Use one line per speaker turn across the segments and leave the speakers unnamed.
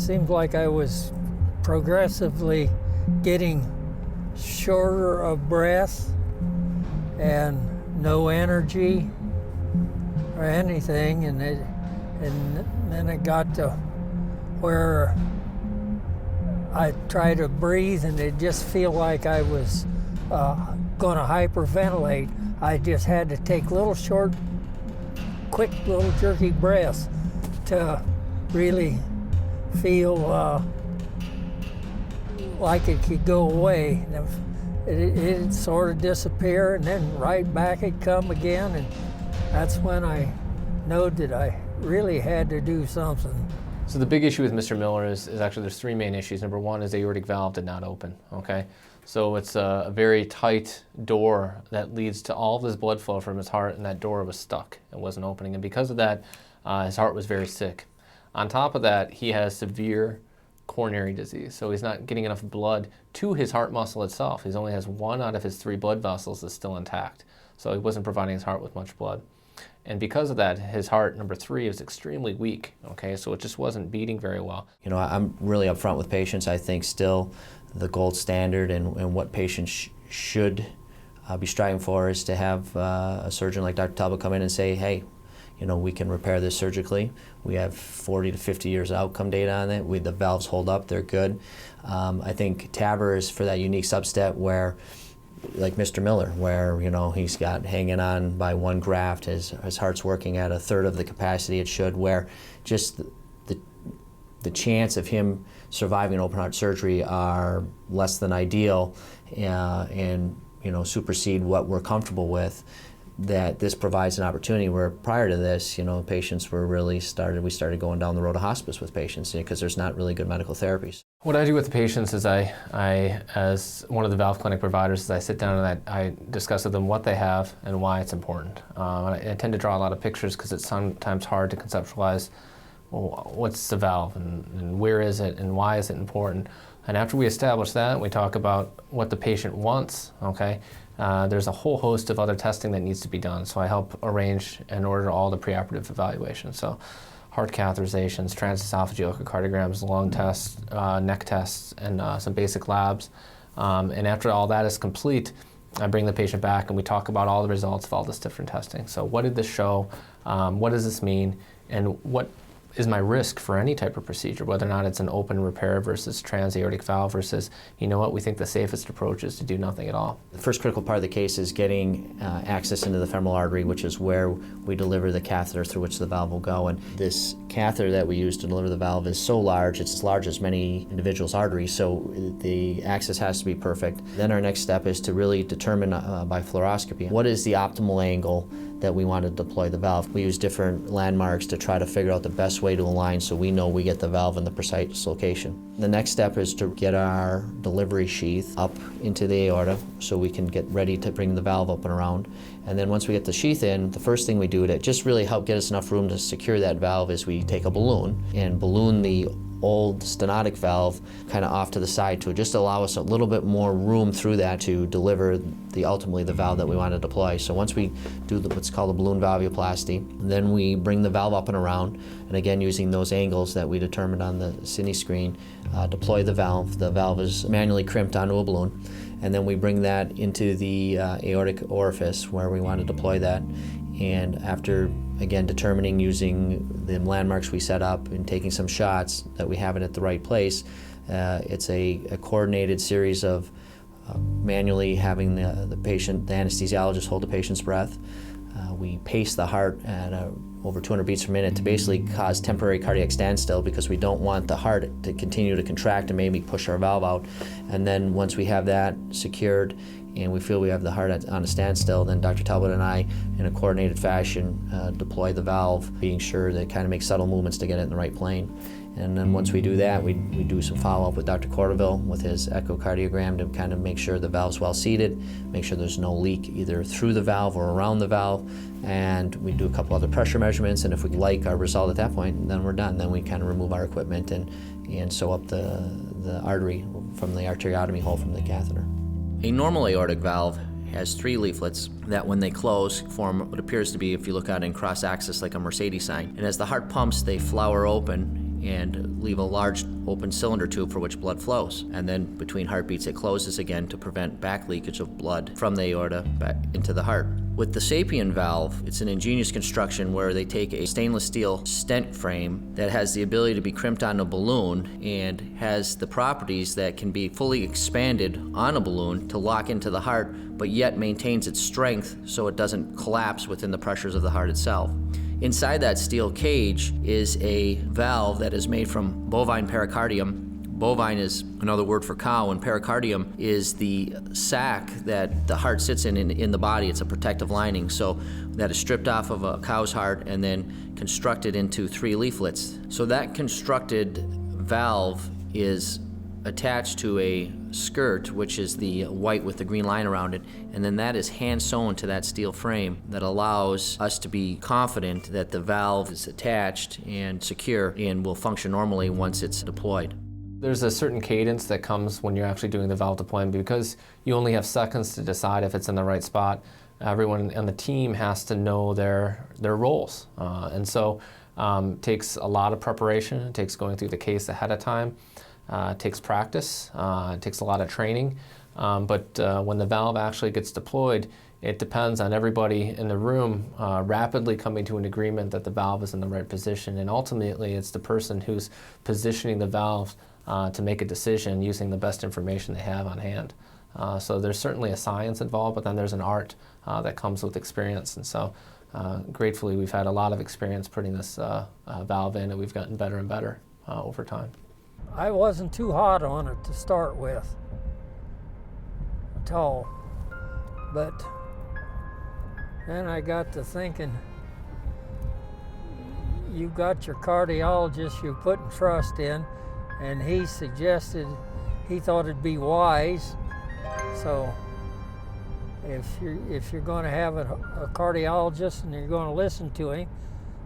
seemed like I was progressively getting shorter of breath and no energy or anything, and then it got to where I tried to breathe and it just feel like I was going to hyperventilate. I just had to take little short, quick little jerky breaths to really feel like it could go away. It'd sort of disappear, and then right back it'd come again, and that's when I knew that I really had to do something.
So the big issue with Mr. Miller is actually there's three main issues. Number one is the aortic valve did not open, okay? So it's a very tight door that leads to all of his blood flow from his heart, and that door was stuck. It wasn't opening, and because of that, his heart was very sick. On top of that, he has severe coronary disease, so he's not getting enough blood to his heart muscle itself. He only has one out of his three blood vessels that's still intact, so he wasn't providing his heart with much blood. And because of that, his heart, number three, is extremely weak, okay? So it just wasn't beating very well.
You know, I'm really upfront with patients. I think still the gold standard and what patients should be striving for is to have a surgeon like Dr. Talbot come in and say, hey, you know, we can repair this surgically. We have 40 to 50 years outcome data on it. The valves hold up, they're good. I think TAVR is for that unique subset where, like Mr. Miller, where, you know, he's got hanging on by one graft, his heart's working at a third of the capacity it should, where just the chance of him surviving open heart surgery are less than ideal, and, you know, supersede what we're comfortable with, that this provides an opportunity where prior to this, you know, patients were really we started going down the road of hospice with patients because there's not really good medical therapies.
What I do with the patients is I as one of the valve clinic providers, is I sit down and I discuss with them what they have and why it's important. I tend to draw a lot of pictures because it's sometimes hard to conceptualize, well, what's the valve and where is it and why is it important. And after we establish that, we talk about what the patient wants, okay? There's a whole host of other testing that needs to be done. So I help arrange and order all the preoperative evaluations. So heart catheterizations, transesophageal echocardiograms, lung tests, neck tests, and some basic labs. And after all that is complete, I bring the patient back and we talk about all the results of all this different testing. So what did this show? What does this mean? And what is my risk for any type of procedure, whether or not it's an open repair versus transaortic valve versus, you know what, we think the safest approach is to do nothing at all.
The first critical part of the case is getting access into the femoral artery, which is where we deliver the catheter through which the valve will go. And this catheter that we use to deliver the valve is so large, it's as large as many individuals' arteries, so the access has to be perfect. Then our next step is to really determine by fluoroscopy what is the optimal angle that we want to deploy the valve. We use different landmarks to try to figure out the best way to align so we know we get the valve in the precise location. The next step is to get our delivery sheath up into the aorta so we can get ready to bring the valve up and around. And then once we get the sheath in, the first thing we do to just really help get us enough room to secure that valve is we take a balloon and balloon the old stenotic valve kind of off to the side to just allow us a little bit more room through that to deliver ultimately the valve that we want to deploy. So once we do what's called a balloon valvuloplasty, then we bring the valve up and around, and again using those angles that we determined on the cine screen, deploy the valve. The valve is manually crimped onto a balloon, and then we bring that into the aortic orifice where we want to deploy that. And after, again, determining using the landmarks we set up and taking some shots that we have it at the right place, it's a coordinated series of manually having the patient, the anesthesiologist, hold the patient's breath. We pace the heart at over 200 beats per minute to basically cause temporary cardiac standstill because we don't want the heart to continue to contract and maybe push our valve out. And then once we have that secured and we feel we have the heart on a standstill, then Dr. Talbot and I, in a coordinated fashion, deploy the valve, being sure that it kind of makes subtle movements to get it in the right plane. And then once we do that, we do some follow-up with Dr. Cordoville with his echocardiogram to kind of make sure the valve's well seated, make sure there's no leak either through the valve or around the valve, and we do a couple other pressure measurements, and if we like our result at that point, then we're done. Then we kind of remove our equipment and sew up the artery from the arteriotomy hole from the catheter. A normal aortic valve has 3 leaflets that when they close form what appears to be, if you look out in cross-axis, like a Mercedes sign. And as the heart pumps, they flower open and leave a large open cylinder tube for which blood flows. And then between heartbeats, it closes again to prevent back leakage of blood from the aorta back into the heart. With the SAPIEN valve, it's an ingenious construction where they take a stainless steel stent frame that has the ability to be crimped on a balloon and has the properties that can be fully expanded on a balloon to lock into the heart, but yet maintains its strength so it doesn't collapse within the pressures of the heart itself. Inside that steel cage is a valve that is made from bovine pericardium. Bovine is another word for cow, and pericardium is the sac that the heart sits in the body. It's a protective lining, so that is stripped off of a cow's heart and then constructed into 3 leaflets. So that constructed valve is attached to a skirt, which is the white with the green line around it, and then that is hand sewn to that steel frame that allows us to be confident that the valve is attached and secure and will function normally once it's deployed.
There's a certain cadence that comes when you're actually doing the valve deployment because you only have seconds to decide if it's in the right spot. Everyone on the team has to know their roles, and so it takes a lot of preparation. It takes going through the case ahead of time. It takes practice. It takes a lot of training. But when the valve actually gets deployed, it depends on everybody in the room rapidly coming to an agreement that the valve is in the right position. And ultimately, it's the person who's positioning the valve to make a decision using the best information they have on hand. So there's certainly a science involved, but then there's an art that comes with experience. And so gratefully, we've had a lot of experience putting this valve in, and we've gotten better and better over time.
I wasn't too hot on it to start with at all, but then I got to thinking, you got your cardiologist you're putting trust in, and he suggested, he thought it'd be wise, so if you're going to have a cardiologist and you're going to listen to him,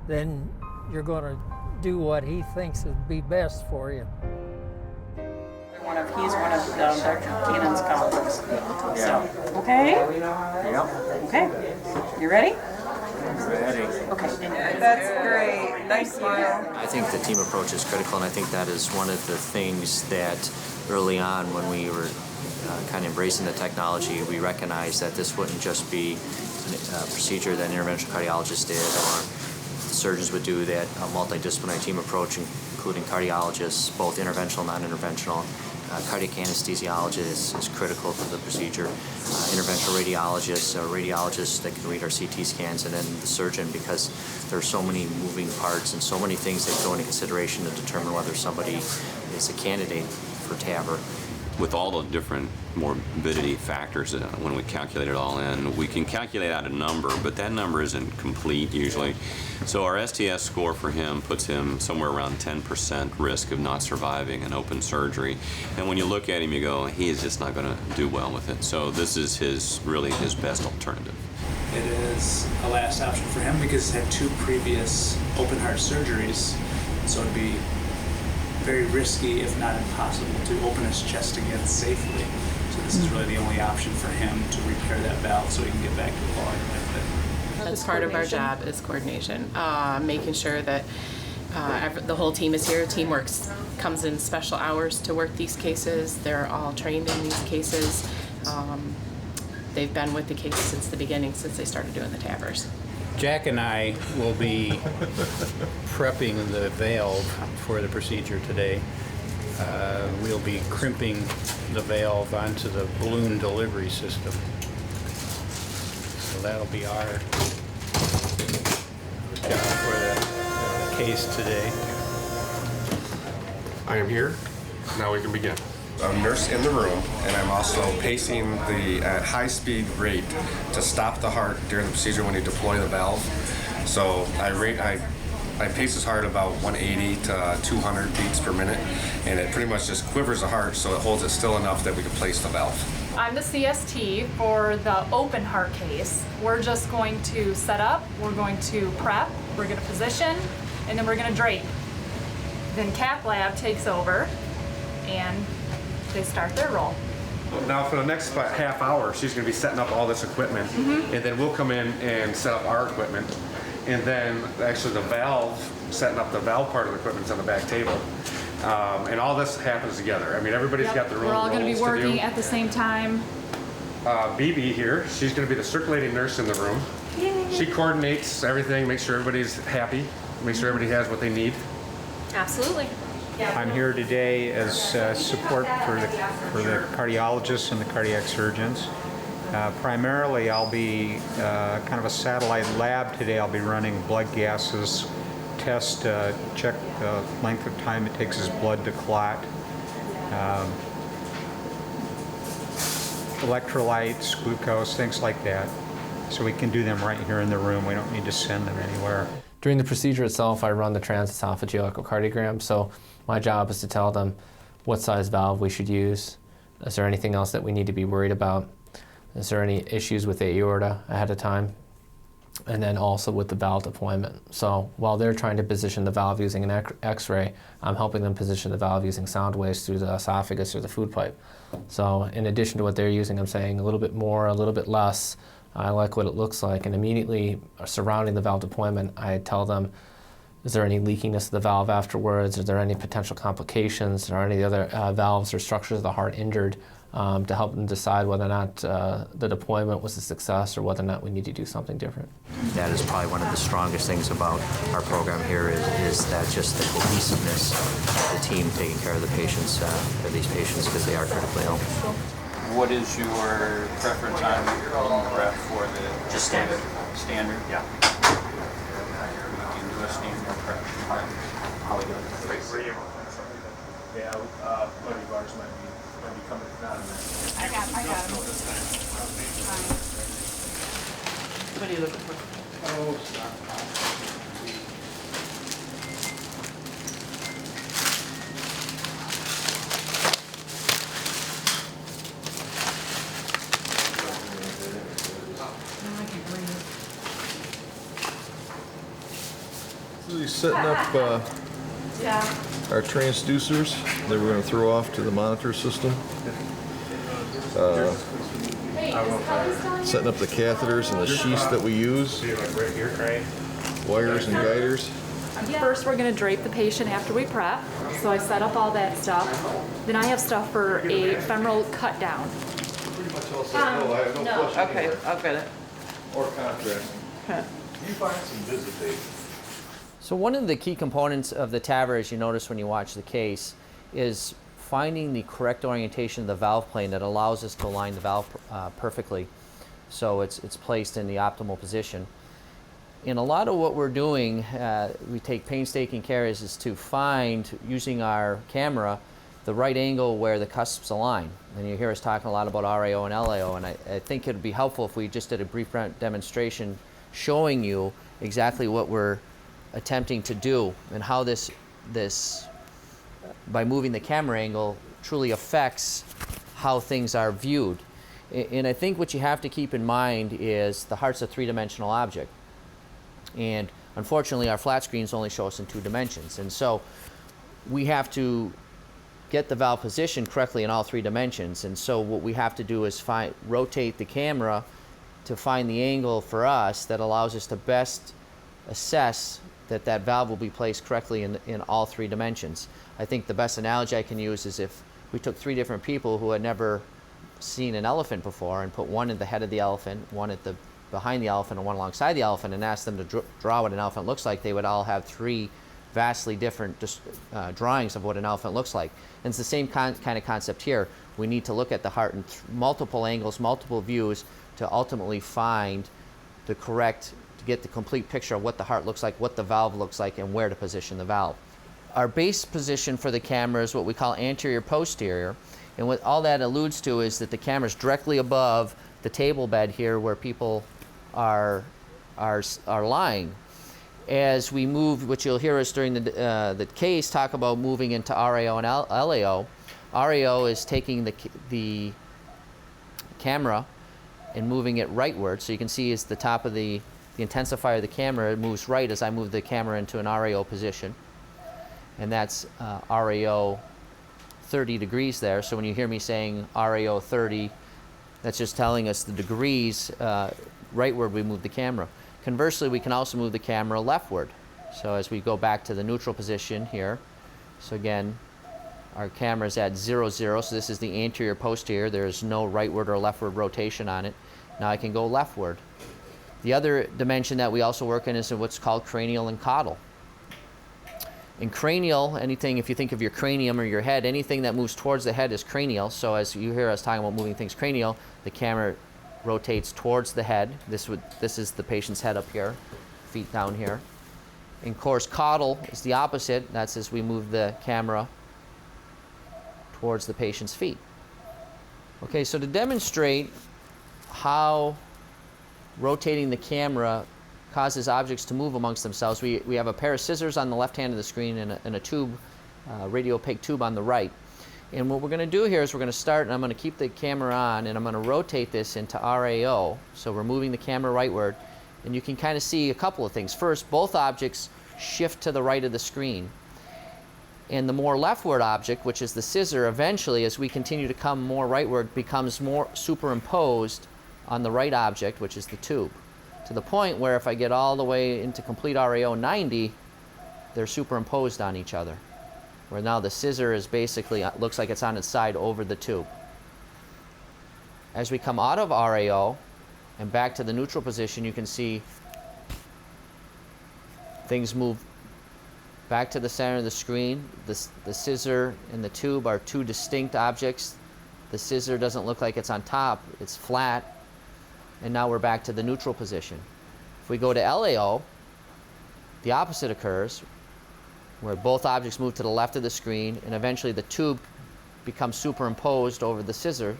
then you're going to do what he thinks would be best for you.
He's one of Dr. Keenan's colleagues. So, okay?
Yep.
Okay. You ready?
Ready.
Okay.
That's great. Nice smile.
I think the team approach is critical, and I think that is one of the things that early on when we were kind of embracing the technology, we recognized that this wouldn't just be a procedure that an interventional cardiologist did or surgeons would do, that a multidisciplinary team approach, including cardiologists, both interventional and non-interventional. Cardiac anesthesiologist is critical to the procedure. Interventional radiologists, radiologists that can read our CT scans, and then the surgeon, because there are so many moving parts and so many things that go into consideration to determine whether somebody is a candidate for TAVR.
With all the different morbidity factors, when we calculate it all in, we can calculate out a number, but that number isn't complete usually. So our STS score for him puts him somewhere around 10% risk of not surviving an open surgery. And when you look at him, you go, he is just not going to do well with it. So this is really his best alternative.
It is a last option for him because he's had 2 previous open heart surgeries, so it'd be very risky, if not impossible, to open his chest again safely. So this is really the only option for him to repair that valve so he can get back to a volume like that.
That's part of our job is coordination, making sure that the whole team is here. Teamwork comes in special hours to work these cases. They're all trained in these cases. They've been with the case since the beginning, since they started doing the TAVRs.
Jack and I will be prepping the valve for the procedure today. We'll be crimping the valve onto the balloon delivery system. So that'll be our job for the case today.
I am here. Now we can begin.
I'm a nurse in the room, and I'm also pacing at high speed rate to stop the heart during the procedure when you deploy the valve. So I pace his heart about 180 to 200 beats per minute, and it pretty much just quivers the heart so it holds it still enough that we can place the valve.
I'm the CST for the open heart case. We're just going to set up, we're going to prep, we're going to position, and then we're going to drape. Then cath lab takes over, and they start their roll.
Now for the next about half hour, she's going to be setting up all this equipment, and then we'll come in and set up our equipment. and then actually the valve, setting up the valve part of the equipment's on the back table. And all this happens together. I mean, everybody's
Yep.
got their own
We're all
roles
going to be working
do.
at the same time.
BB here, she's going to be the circulating nurse in the room. She coordinates everything, makes sure everybody's happy, makes sure everybody has what they need.
Absolutely.
I'm here today as support for the cardiologists and the cardiac surgeons. Primarily, I'll be kind of a satellite lab today. I'll be running blood gases, test, check the length of time it takes his blood to clot, electrolytes, glucose, things like that. So we can do them right here in the room. We don't need to send them anywhere.
During the procedure itself, I run the transesophageal echocardiogram, so my job is to tell them what size valve we should use. Is there anything else that we need to be worried about? Is there any issues with the aorta ahead of time? And then also with the valve deployment. So while they're trying to position the valve using an X-ray, I'm helping them position the valve using sound waves through the esophagus or the food pipe. So in addition to what they're using, I'm saying a little bit more, a little bit less. I like what it looks like, and immediately surrounding the valve deployment, I tell them, is there any leakiness of the valve afterwards? Are there any potential complications? Are any other valves or structures of the heart injured? To help them decide whether or not the deployment was a success or whether or not we need to do something different.
That is probably one of the strongest things about our program here is that just the cohesiveness of the team taking care of the patients, of these patients, because they are critically ill.
What is your preference on the rep for the
Just standard.
Standard?
Yeah.
We can do a standard prep.
How we do it?
Yeah, buddy bars might be coming down.
I got him.
What are you looking for?
So he's setting up our transducers that we're going to throw off to the monitor system. Setting up the catheters and the sheaths that we use, wires and guiders.
First, we're going to drape the patient after we prep. So I set up all that stuff. Then I have stuff for a femoral cut down.
No. Okay, I'll get it.
Or contrast.
Okay.
You find some visitate.
So one of the key components of the TAVR, as you notice when you watch the case, is finding the correct orientation of the valve plane that allows us to align the valve perfectly, so it's placed in the optimal position. In a lot of what we're doing, we take painstaking care is to find, using our camera, the right angle where the cusps align. And you hear us talking a lot about RAO and LAO, and I think it would be helpful if we just did a brief demonstration showing you exactly what we're attempting to do and how this by moving the camera angle truly affects how things are viewed. And I think what you have to keep in mind is the heart's a three-dimensional object, and unfortunately our flat screens only show us in 2 dimensions, and so we have to get the valve positioned correctly in all 3 dimensions. And so what we have to do is rotate the camera to find the angle for us that allows us to best assess that valve will be placed correctly in all 3 dimensions. I think the best analogy I can use is if we took 3 different people who had never seen an elephant before and put one at the head of the elephant, one at the behind the elephant, and one alongside the elephant, and asked them to draw what an elephant looks like, they would all have 3 vastly different drawings of what an elephant looks like. And it's the same kind of concept here. We need to look at the heart in multiple angles, multiple views, to ultimately find the correct, to get the complete picture of what the heart looks like, what the valve looks like, and where to position the valve. Our base position for the camera is what we call anterior-posterior, and what all that alludes to is that the camera is directly above the table bed here where people are lying. As we move, which you'll hear us during the case talk about moving into RAO and LAO. RAO is taking the camera and moving it rightward, so you can see as the top of the intensifier of the camera, it moves right as I move the camera into an RAO position, and that's RAO 30 degrees there. So when you hear me saying RAO 30, that's just telling us the degrees rightward we move the camera. Conversely, we can also move the camera leftward. So as we go back to the neutral position here, so again, our camera is at 0, 0, so this is the anterior posterior. There's no rightward or leftward rotation on it. Now I can go leftward. The other dimension that we also work in is what's called cranial and caudal. In cranial, anything, if you think of your cranium or your head, anything that moves towards the head is cranial. So as you hear us talking about moving things cranial, the camera rotates towards the head. This is the patient's head up here, feet down here. In course, caudal is the opposite. That's as we move the camera towards the patient's feet. Okay, so to demonstrate how rotating the camera causes objects to move amongst themselves, we have a pair of scissors on the left hand of the screen and a tube, radio-opaque tube on the right. And what we're going to do here is we're going to start, and I'm going to keep the camera on, and I'm going to rotate this into RAO. So we're moving the camera rightward, and you can kind of see a couple of things. First, both objects shift to the right of the screen. And the more leftward object, which is the scissor, eventually, as we continue to come more rightward, becomes more superimposed on the right object, which is the tube, to the point where if I get all the way into complete RAO 90, they're superimposed on each other, where now the scissor is basically, looks like it's on its side over the tube. As we come out of RAO and back to the neutral position, you can see things move back to the center of the screen. The scissor and the tube are two distinct objects. The scissor doesn't look like it's on top, it's flat. And now we're back to the neutral position. If we go to LAO, the opposite occurs, where both objects move to the left of the screen, and eventually the tube becomes superimposed over the scissor.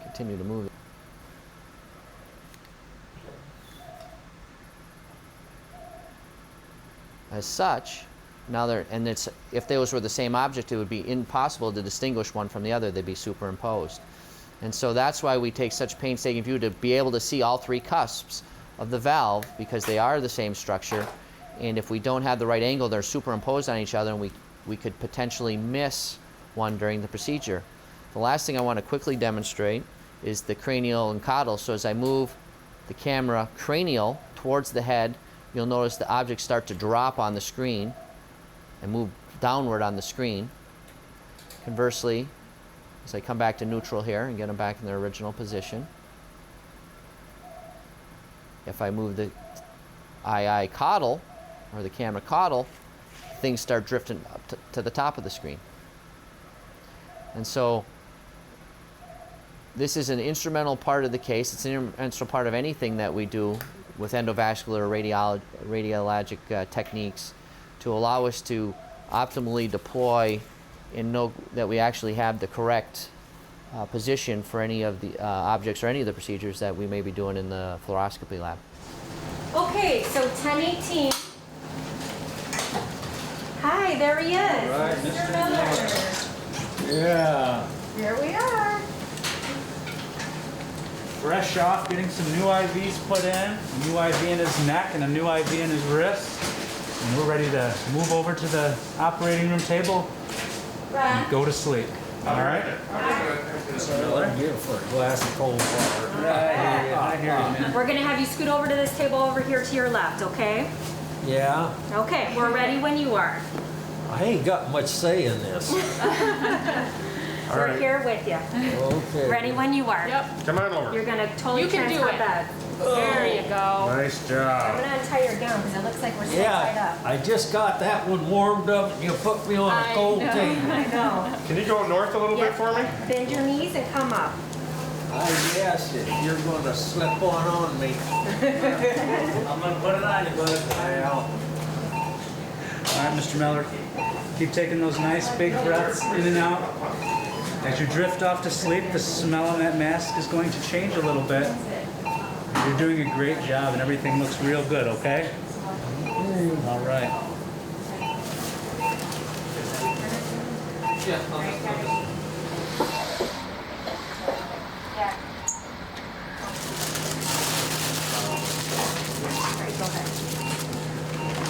Continue to move it. As such, now if those were the same object, it would be impossible to distinguish one from the other. They'd be superimposed. And so that's why we take such painstaking view to be able to see all three cusps of the valve, because they are the same structure. And if we don't have the right angle, they're superimposed on each other, and we could potentially miss one during the procedure. The last thing I want to quickly demonstrate is the cranial and caudal. So as I move the camera cranial towards the head, you'll notice the objects start to drop on the screen and move downward on the screen. Conversely, as I come back to neutral here and get them back in their original position, if I move the II caudal, or the camera caudal, things start drifting up to the top of the screen. And so this is an instrumental part of the case. It's an instrumental part of anything that we do with endovascular or radiologic techniques to allow us to optimally deploy and know that we actually have the correct position for any of the objects or any of the procedures that we may be doing in the fluoroscopy lab.
Okay, so 1018. Hi, there he is.
All right, Mr. Miller. Yeah.
Here we are.
Fresh off getting some new IVs put in, a new IV in his neck and a new IV in his wrist. And we're ready to move over to the operating room table and go to sleep. All right?
Mr. Miller.
Here for a glass of cold water.
I hear you, man.
We're going to have you scoot over to this table over here to your left, okay?
Yeah,
Okay, we're ready when you are.
I ain't got much say in this.
We're here with you.
Okay.
Ready when you are.
Yep.
Come on over.
You're going to totally
You can do
transfer
it.
bed.
There you go.
Nice
I'm
job.
going to untie your gown because it looks like we're still tied
Yeah,
up.
I just got that one warmed up and you put me on a
I
cold
know.
table.
I know.
Can you go north a little bit for me?
Bend your knees and come up.
Yes, if you're gonna slip one on me. I'm gonna put it on you, bud.
All right, Mr. Miller, keep taking those nice big breaths in and out. As you drift off to sleep, the smell on that mask is going to change a little bit. You're doing a great job and everything looks real good, okay? All right.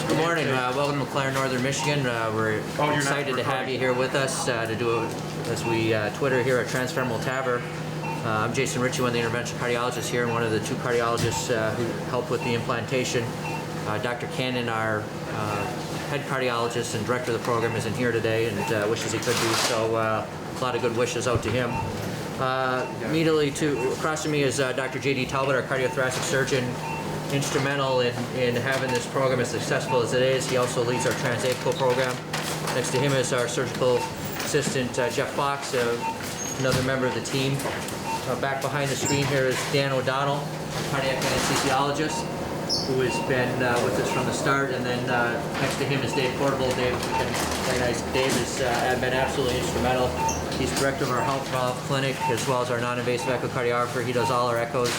Good morning. Welcome to McLaren Northern Michigan. We're excited to have you here with us to do it as we Twitter here at Transfemoral TAVR. I'm Jason Ritchie, one of the interventional cardiologists here, and one of the 2 cardiologists who helped with the implantation. Dr. Cannon, our head cardiologist and director of the program, isn't here today and wishes he could be, so a lot of good wishes out to him. Immediately across from me is Dr. J.D. Talbot, our cardiothoracic surgeon, instrumental in having this program as successful as it is. He also leads our transapical program. Next to him is our surgical assistant, Jeff Fox, another member of the team. Back behind the screen here is Dan O'Donnell, cardiac anesthesiologist, who has been with us from the start. And then next to him is Dave Portable. Dave, very nice. Dave has been absolutely instrumental. He's director of our health valve clinic as well as our non-invasive echocardiographer. He does all our echoes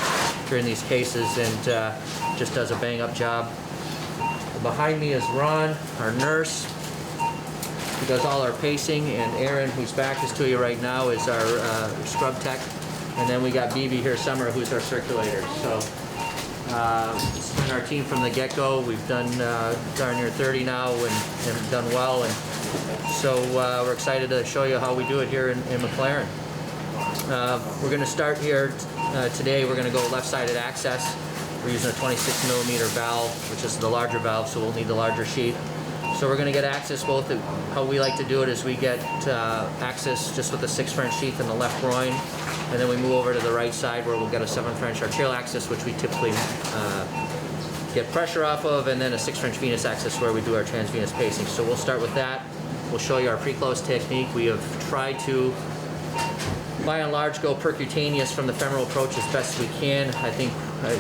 during these cases and just does a bang-up job. Behind me is Ron, our nurse, who does all our pacing, and Aaron, whose back is to you right now, is our scrub tech. And then we got BB here, Summer, who's our circulator. So it's been our team from the get-go. We've done darn near 30 now and done well. And so we're excited to show you how we do it here in McLaren. We're going to start here today. We're going to go left-sided access. We're using a 26mm valve, which is the larger valve, so we'll need the larger sheath. So we're going to get access both at, how we like to do it is we get access just with a 6 French sheath in the left groin, and then we move over to the right side where we'll get a 7 French arterial access, which we typically get pressure off of, and then a 6 French venous access where we do our transvenous pacing. So we'll start with that. We'll show you our pre-close technique. We have tried to, by and large, go percutaneous from the femoral approach as best as we can. I think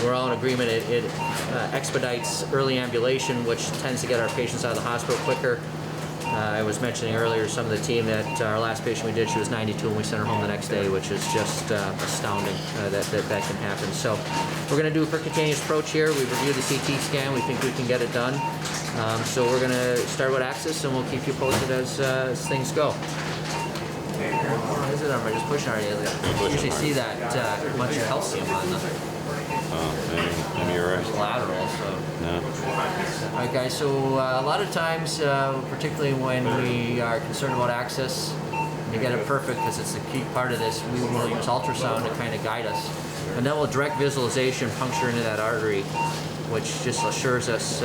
we're all in agreement it expedites early ambulation, which tends to get our patients out of the hospital quicker. I was mentioning earlier some of the team that our last patient we did, she was 92 and we sent her home the next day, which is just astounding that can happen. So we're going to do a percutaneous approach here. We've reviewed the CT scan. We think we can get it done. So we're going to start with access and we'll keep you posted as things go. What is it? Am I just pushing already? You usually see that much calcium on the
Maybe you're right.
lateral. So.
No.
All right, guys. So a lot of times, particularly when we are concerned about access, to get it perfect, because it's a key part of this, we will use ultrasound to kind of guide us, and then we'll direct visualization puncture into that artery, which just assures us.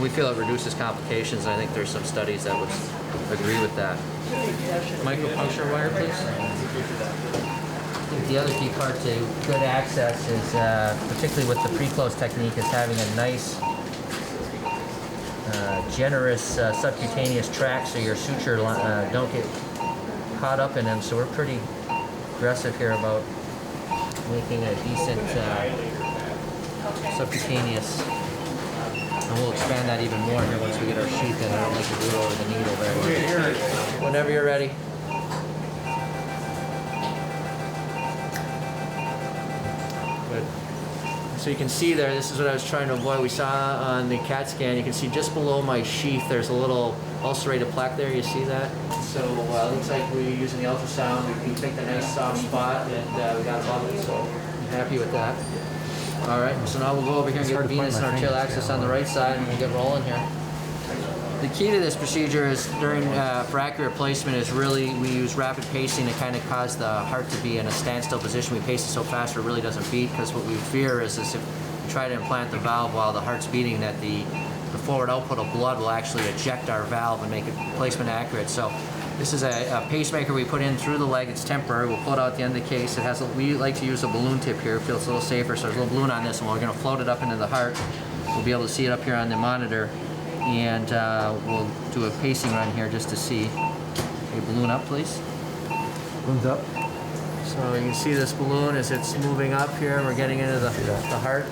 We feel it reduces complications. And I think there's some studies that would agree with that. Micropuncture wire, please. I think the other key part to good access is, particularly with the pre-close technique, is having a nice, generous subcutaneous tract so your suture don't get caught up in them. So we're pretty aggressive here about making a decent subcutaneous. And we'll expand that even more here once we get our sheath in. I don't like to do it over the needle very much. Whenever you're ready. Good. So you can see there, this is what I was trying to avoid. We saw on the CAT scan, you can see just below my sheath, there's a little ulcerated plaque there. You see that? So it looks like we're using the ultrasound. We picked a nice soft spot and we got above it. So I'm happy with that. All right, so now we'll go over here and get venous and arterial access on the right side, and we'll get rolling here. The key to this procedure is for accurate placement is really we use rapid pacing to kind of cause the heart to be in a standstill position. We pace it so fast where it really doesn't beat, because what we fear is if we try to implant the valve while the heart's beating, that the forward output of blood will actually eject our valve and make it placement accurate. So this is a pacemaker we put in through the leg. It's temporary. We'll pull it out at the end of the case. It has we like to use a balloon tip here. It feels a little safer. So there's a little balloon on this, and we're going to float it up into the heart. We'll be able to see it up here on the monitor, and we'll do a pacing run here just to see. A balloon up, please. Balloon's up. So you can see this balloon as it's moving up here, and we're getting into the heart.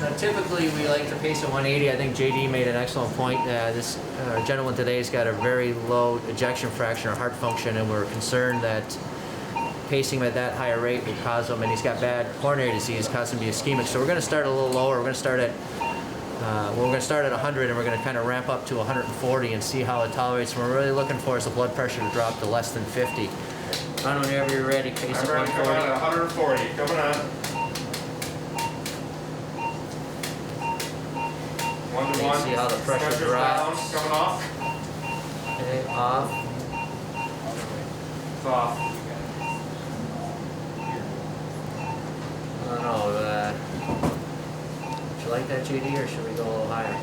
Now, typically, we like to pace at 180. I think JD made an excellent point. This gentleman today's got a very low ejection fraction or heart function, and we're concerned that pacing at that higher rate will cause him, and he's got bad coronary disease, cause him to be ischemic. So we're going to start a little lower. We're going to start at 100, and we're going to kind of ramp up to 140 and see how it tolerates. What we're really looking for is the blood pressure to drop to less than 50. On whenever you're ready, pace at 140.
140, coming on. 1 to 1.
See how the pressure drops.
Down, coming off.
Okay, off.
It's off.
like that, JD, or should we go a little higher?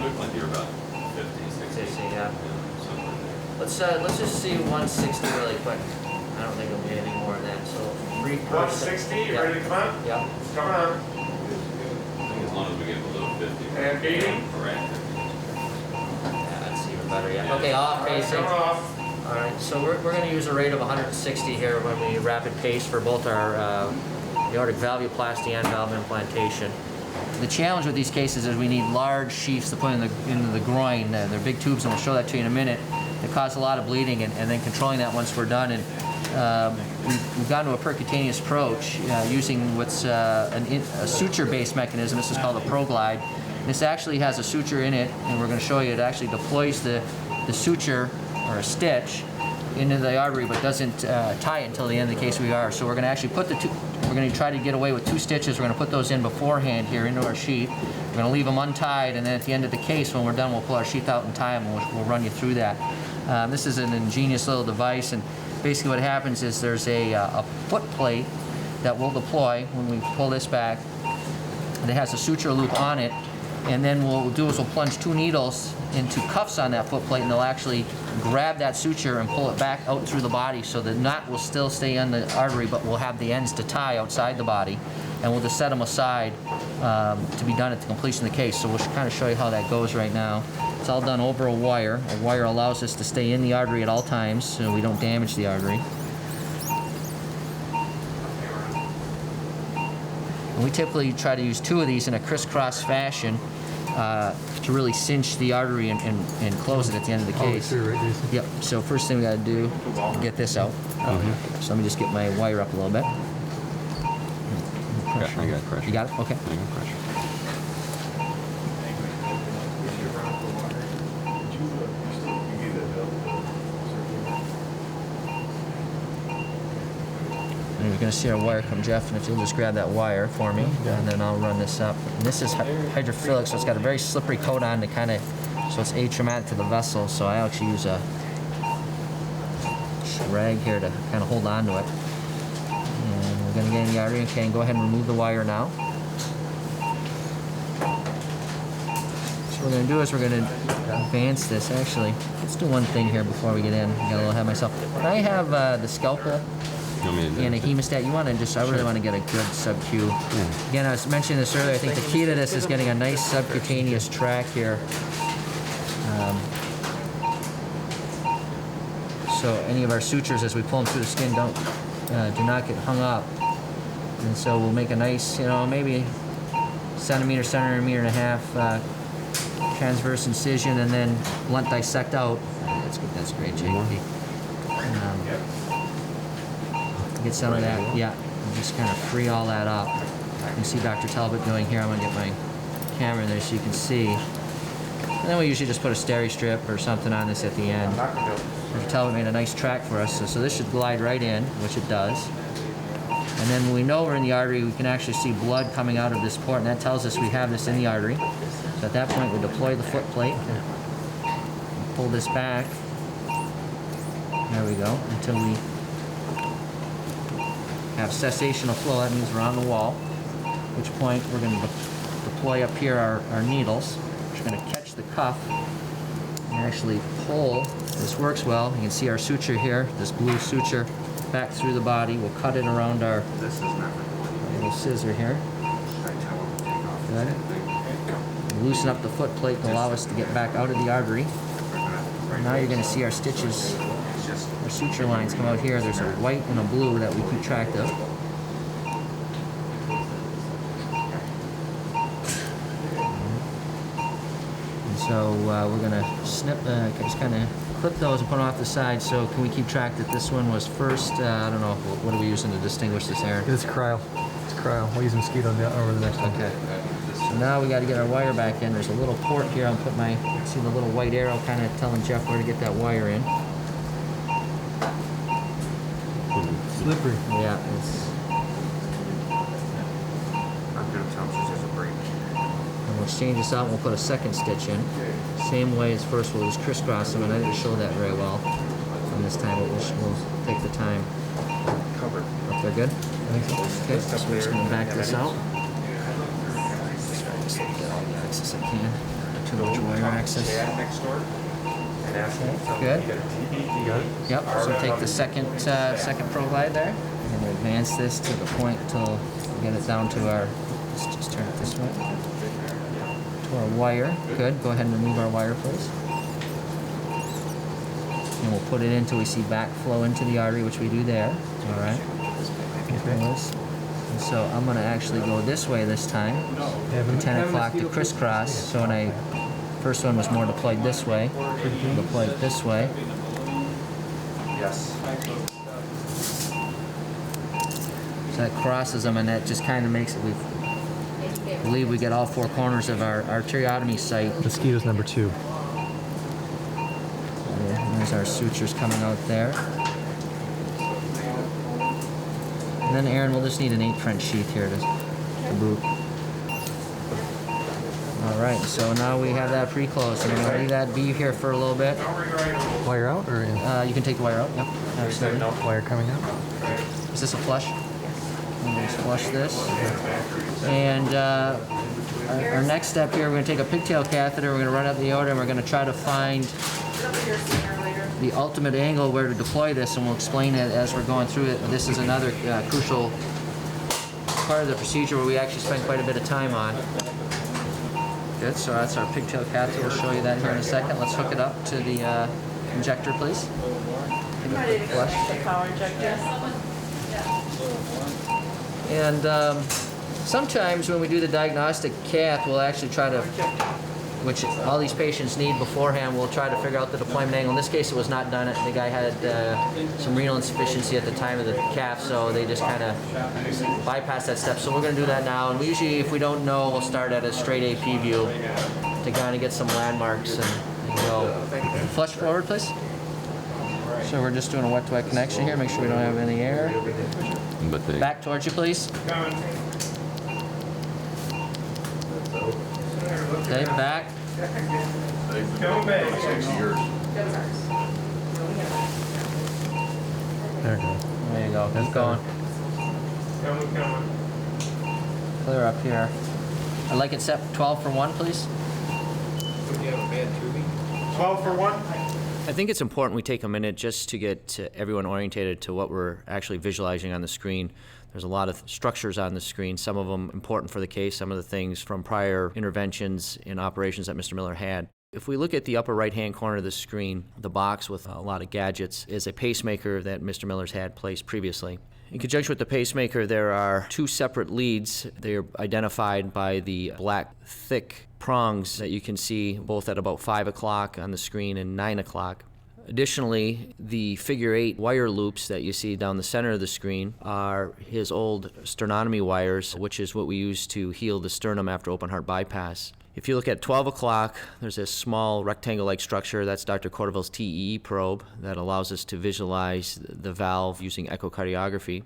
Look like you're about 50, 60.
Yeah.
Somewhere there.
Let's just see 160 really quick. I don't think it'll be anything more than that. So
160, you ready to come on?
Yeah.
Come on.
I think as long as we get below 50.
And 80.
Correct.
Yeah, that's even better. Yeah. Okay, off pacing.
Come off.
All right, so we're going to use a rate of 160 here when we rapid pace for both our aortic valvuloplasty and valve implantation. The challenge with these cases is we need large sheaths to put into the groin. They're big tubes, and we'll show that to you in a minute. They cause a lot of bleeding, and then controlling that once we're done. And we've gone to a percutaneous approach using what's a suture-based mechanism. This is called a ProGlide. This actually has a suture in it, and we're going to show you it actually deploys the suture or a stitch into the artery, but doesn't tie it until the end of the case we are. So we're going to actually put we're going to try to get away with 2 stitches. We're going to put those in beforehand here into our sheath. We're going to leave them untied, and then at the end of the case, when we're done, we'll pull our sheath out and tie them, and we'll run you through that. This is an ingenious little device, and basically what happens is there's a foot plate that we'll deploy when we pull this back, and it has a suture loop on it. And then what we'll do is we'll plunge 2 needles into cuffs on that foot plate, and they'll actually grab that suture and pull it back out through the body, so the knot will still stay on the artery, but we'll have the ends to tie outside the body. And we'll just set them aside to be done at the completion of the case. So we'll kind of show you how that goes right now. It's all done over a wire. A wire allows us to stay in the artery at all times so we don't damage the artery. And we typically try to use 2 of these in a crisscross fashion to really cinch the artery and close it at the end of the case. Yep. So first thing we got to do is get this out. So let me just get my wire up a little bit.
I got pressure.
You got it? Okay.
I got pressure.
And you're going to see our wire come, Jeff, and if you'll just grab that wire for me, and then I'll run this up. And this is hydrophilic, so it's got a very slippery coat on to kind of, so it's atraumatic to the vessel, so I actually use a rag here to kind of hold on to it. And we're going to get in the artery. Okay, and go ahead and remove the wire now. So what we're going to do is we're going to advance this. Actually, let's do one thing here before we get in. I got a little ahead of myself. Can I have the scalpel and a hemostat? You want to just, I really want to get a good sub-Q. Yeah. Again, I was mentioning this earlier, I think the key to this is getting a nice subcutaneous track here. So any of our sutures, as we pull them through the skin, do not get hung up. And so we'll make a nice, maybe centimeter and a half transverse incision, and then blunt dissect out. That's good. That's great, JP. Get some of that, yeah, and just kind of free all that up. You can see Dr. Talbot doing here. I'm going to get my camera there so you can see. And then we usually just put a steri strip or something on this at the end. Dr. Talbot made a nice track for us, so this should glide right in, which it does. And then when we know we're in the artery, we can actually see blood coming out of this port, and that tells us we have this in the artery. So at that point, we deploy the foot plate, pull this back. There we go, until we have cessation of flow. That means we're on the wall, at which point we're going to deploy up here our needles. We're going to catch the cuff and actually pull. This works well. You can see our suture here, this blue suture, back through the body. We'll cut it around our little scissor here. Good. We'll loosen up the foot plate and allow us to get back out of the artery. And now you're going to see our stitches. Our suture lines come out here. There's a white and a blue that we keep track of. And so we're going to snip, just kind of clip those and put them off the side. So can we keep track that this one was first? I don't know. What are we using to distinguish this, Aaron?
It's cryo. It's cryo. We'll use mosquito over the next one.
Okay. So now we got to get our wire back in. There's a little port here. I'll put see the little white arrow kind of telling Jeff where to get that wire in.
Slippery.
Yeah, it's.
I'm going to tell him she's just a break.
And we'll exchange this out and we'll put a second stitch in. Same way as first, we'll just crisscross them, and I didn't show that very well on this time, but we'll take the time.
Covered.
Hope they're good? Okay, so we're just going to back this out. access I can. Too much wire access.
Next door. And ask him.
Good.
You got a TB? You got it?
Yep, so take the second pro glide there, and we'll advance this to the point till we get it down to our, let's just turn it this way, to our wire. Good, go ahead and remove our wire, please. And we'll put it in until we see backflow into the artery, which we do there, all right? And so I'm gonna actually go this way this time, from 10 o'clock to crisscross, so when first one was more deployed this way, deploy it this way.
Yes.
So that crosses them, and that just kind of makes it, we believe we get all four corners of our arteriotomy site.
Mosquitoes number 2.
And there's our sutures coming out there. And then Aaron, we'll just need an 8 French sheath here to boot. All right, so now we have that pre-closed. I'm gonna leave that be here for a little bit.
Wire out or in?
You can take the wire out, yep. Absolutely.
Wire coming out?
Is this a flush? Let's flush this. And our next step here, we're going to take a pigtail catheter, we're going to run up the aorta, and we're going to try to find the ultimate angle where to deploy this, and we'll explain it as we're going through it. This is another crucial part of the procedure where we actually spend quite a bit of time on. Good, so that's our pigtail catheter. We'll show you that here in a second. Let's hook it up to the injector, please. Flush. And sometimes when we do the diagnostic cath, we'll actually try to, which all these patients need beforehand, we'll try to figure out the deployment angle. In this case, it was not done. The guy had some renal insufficiency at the time of the cath, so they just kind of bypassed that step. So we're going to do that now. And we usually, if we don't know, we'll start at a straight AP view to kind of get some landmarks and go. Flush forward, please. So we're just doing a wet-to-wet connection here. Make sure we don't have any air. Back towards you, please. Okay, back.
Come back.
There you go.
There you go. Keep going. Clear up here. I'd like it set 12 for 1, please.
12 for 1?
I think it's important we take a minute just to get everyone orientated to what we're actually visualizing on the screen. There's a lot of structures on the screen, some of them important for the case, some of the things from prior interventions and operations that Mr. Miller had. If we look at the upper right-hand corner of the screen, the box with a lot of gadgets is a pacemaker that Mr. Miller's had placed previously. In conjunction with the pacemaker, there are 2 separate leads. They're identified by the black, thick prongs that you can see both at about 5 o'clock on the screen and 9 o'clock. Additionally, the figure 8 wire loops that you see down the center of the screen are his old sternotomy wires, which is what we use to heal the sternum after open heart bypass. If you look at 12 o'clock, there's a small rectangle-like structure. That's Dr. Cordoville's TEE probe that allows us to visualize the valve using echocardiography.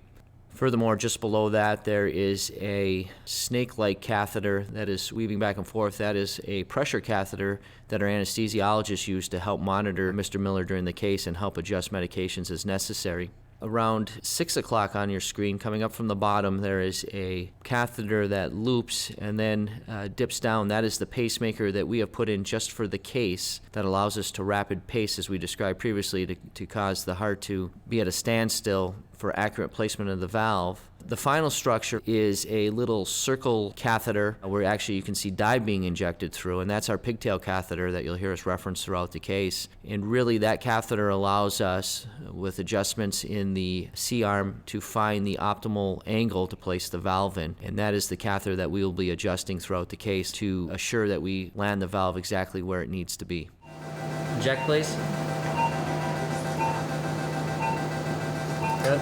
Furthermore, just below that, there is a snake-like catheter that is weaving back and forth. That is a pressure catheter that our anesthesiologist used to help monitor Mr. Miller during the case and help adjust medications as necessary. Around 6 o'clock on your screen, coming up from the bottom, there is a catheter that loops and then dips down. That is the pacemaker that we have put in just for the case that allows us to rapid pace, as we described previously, to cause the heart to be at a standstill for accurate placement of the valve. The final structure is a little circle catheter where actually you can see dye being injected through, and that's our pigtail catheter that you'll hear us reference throughout the case. And really that catheter allows us, with adjustments in the C-arm, to find the optimal angle to place the valve in. And that is the catheter that we will be adjusting throughout the case to assure that we land the valve exactly where it needs to be. Inject, please. Good.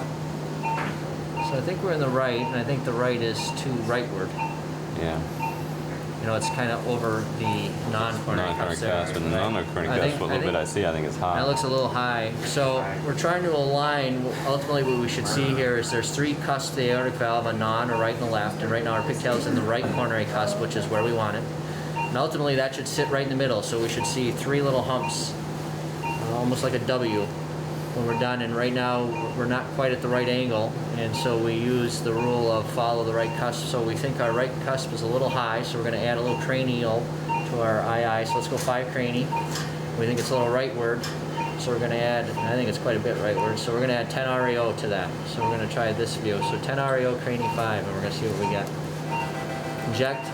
So I think we're in the right, and I think the right is to rightward.
Yeah.
You know, it's kind of over the non-coronary cuffs there.
But the non-coronary cuffs, a little bit I see, I think it's high.
That looks a little high. So we're trying to align, ultimately what we should see here is there's 3 cusps to the aortic valve, a non, a right, and a left. And right now our pigtail is in the right coronary cusp, which is where we want it. And ultimately that should sit right in the middle. So we should see 3 little humps, almost like a W. when we're done. And right now we're not quite at the right angle, and so we use the rule of follow the right cusp. So we think our right cusp is a little high, so we're going to add a little cranial to our II. So let's go 5 crani. We think it's a little rightward, so we're going to add, I think it's quite a bit rightward, so we're going to add 10 REO to that. So we're going to try this view. So 10 REO crani 5, and we're going to see what we get. Inject.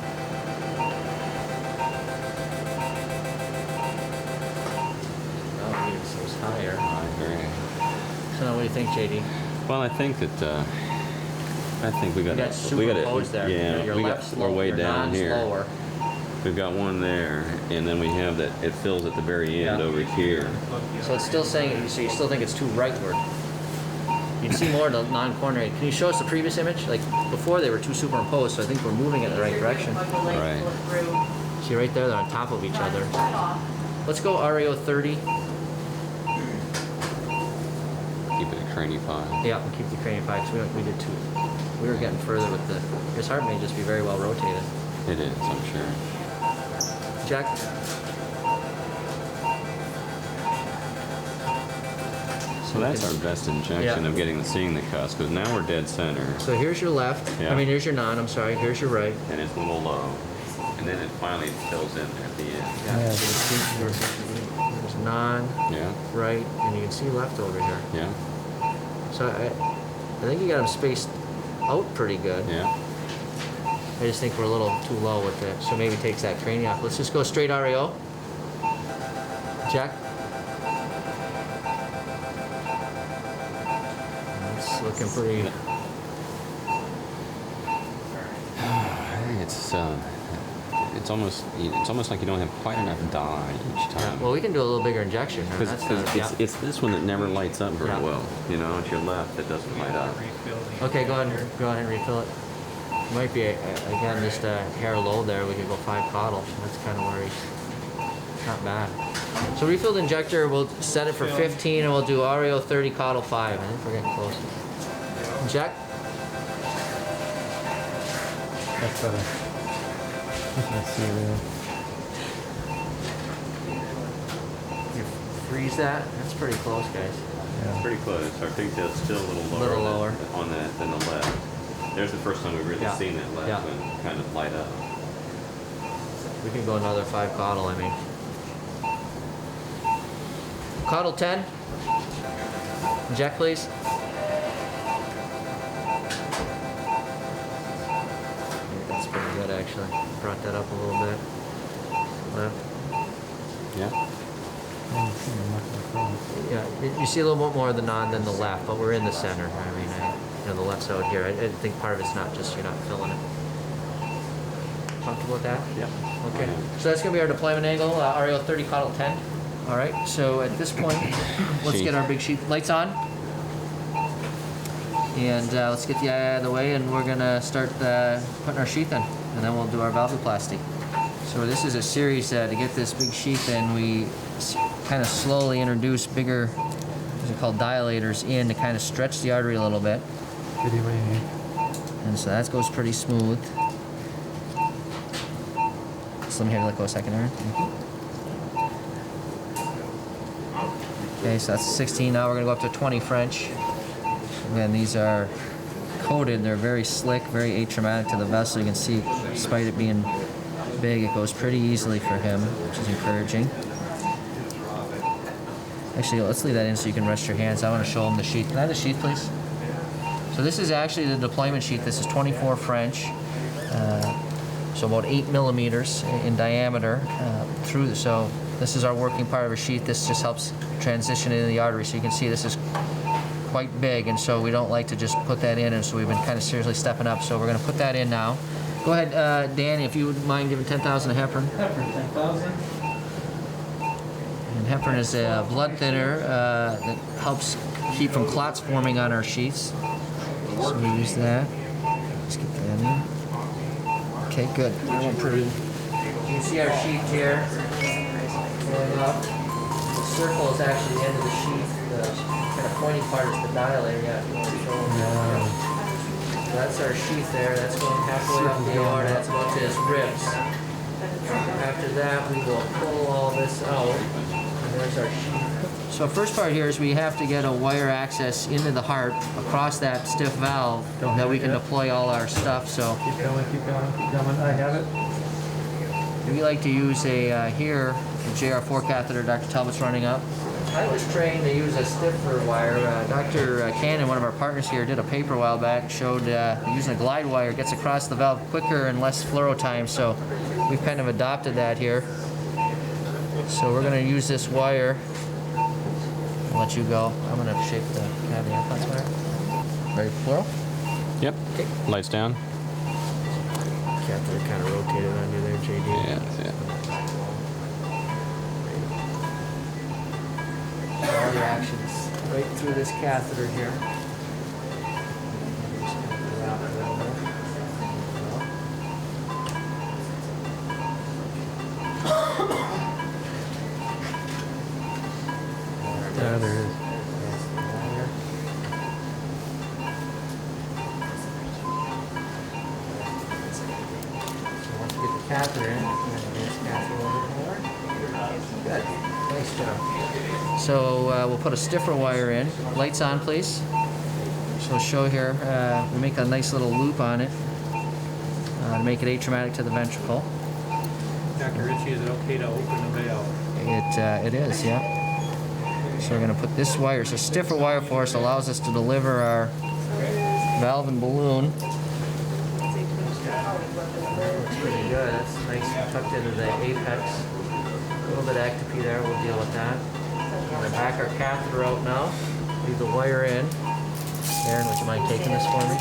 Oh, so it's higher.
I agree.
So now what do you think, JD?
Well, I think that we got
it superimposed there.
Yeah,
Your left's
we're
low,
way
your
down here.
lower.
We've got one there, and then we have that. It fills at the very end over here.
So it's still saying. So you still think it's too rightward. You can see more of the non-coronary. Can you show us the previous image? Like before, they were too superimposed. So I think we're moving in the right direction.
Right.
See right there, they're on top of each other. Let's go REO 30.
Keep it at crani 5.
Yeah, we'll keep the cranial 5 because we did 2. We were getting further with the. His heart may just be very well rotated.
It is, I'm sure.
Jack.
So that's our best injection of seeing the cusp, because now we're dead center.
So here's your left.
Yeah.
I mean, here's your non. I'm sorry. Here's your right.
And it's a little low. And then it finally fills in at the end.
Yeah. So there's non.
Yeah.
Right, and you can see left over here.
Yeah.
So I think you got them spaced out pretty good.
Yeah.
I just think we're a little too low with it. So maybe takes that cranial off. Let's just go straight REO. Jack. It's looking pretty.
It's almost like you don't have quite enough dye each time.
Well, we can do a little bigger injection.
It's this one that never lights up very well. You know, it's your left that doesn't light up.
Okay, go ahead and refill it. Might be again just a hair low there. We could go 5 caudal. That's kind of where he's not bad. So refilled injector, we'll set it for 15, and we'll do REO 30 caudal 5. I think we're getting close. Inject.
That's better. You can see there.
You freeze that. That's pretty close, guys.
It's pretty close. Our pigtail's still a little lower, on that than the left. There's the first time we've really seen that left one kind of light up.
We can go another 5 caudal, I mean. Caudal 10. Inject, please. That's pretty good, actually. Brought that up a little bit. Left.
Yeah.
Yeah, you see a little bit more of the non than the left, but we're in the center. I mean, the left's out here. I think part of it's not just you're not filling it. Comfortable with that?
Yeah.
Okay. So that's going to be our deployment angle, REO 30 caudal 10. All right. So at this point, let's get our big sheath lights on. And let's get the eye out of the way, and we're going to start putting our sheath in, and then we'll do our valvuloplasty. So this is a series to get this big sheath in. We kind of slowly introduce bigger, what are called dilators in to kind of stretch the artery a little bit. And so that goes pretty smooth. So let me have you let go a second, Aaron. Okay, so that's 16. Now we're going to go up to 20 French. Again, these are coated. They're very slick, very atraumatic to the vessel. You can see, despite it being big, it goes pretty easily for him, which is encouraging. Actually, let's leave that in so you can rest your hands. I want to show him the sheath. Can I have the sheath, please? So this is actually the deployment sheath. This is 24 French, so about 8 millimeters in diameter through. So this is our working part of our sheath. This just helps transition into the artery. So you can see this is quite big, and so we don't like to just put that in, and so we've been kind of seriously stepping up. So we're going to put that in now. Go ahead, Danny, if you wouldn't mind giving 10,000 to heparin.
Heparin, 10,000.
And heparin is a blood thinner that helps keep from clots forming on our sheaths. So we use that. Let's get that in. Okay, good. That went pretty. You can see our sheath here going up. The circle is actually the end of the sheath. The kind of pointy part is the dilator. So that's our sheath there. That's going halfway up the aorta. That's about to his ribs. After that, we will pull all this out. And there's our sheath. So first part here is we have to get a wire access into the heart across that stiff valve that we can deploy all our stuff. So
Keep going, keep going, keep going. I have it.
we like to use a JR4 catheter Dr. Talbot's running up. I was trained to use a stiffer wire. Dr. Cannon, one of our partners here, did a paper a while back, showed using a glide wire gets across the valve quicker and less fluoro time, so we've kind of adopted that here. So we're going to use this wire. I'll let you go. I'm going to shape the catheter. That's wire. Ready for fluoro?
Yep.
Okay.
Lights down.
Catheter kind of rotated on you there, JD.
Yeah.
All the actions right through this catheter here.
There it is.
Once you get the catheter in, good. Nice job. So we'll put a stiffer wire in. Lights on, please. So we'll show here, we make a nice little loop on it to make it atraumatic to the ventricle.
Dr. Ritchie, is it okay to open the valve?
It is, yeah. So we're going to put this wire. So stiffer wire for us allows us to deliver our valve and balloon. Looks pretty good. That's nice tucked into the apex. A little bit of ectopy there. We'll deal with that. We're going to back our catheter out now. Leave the wire in. Aaron, would you mind taking this for me?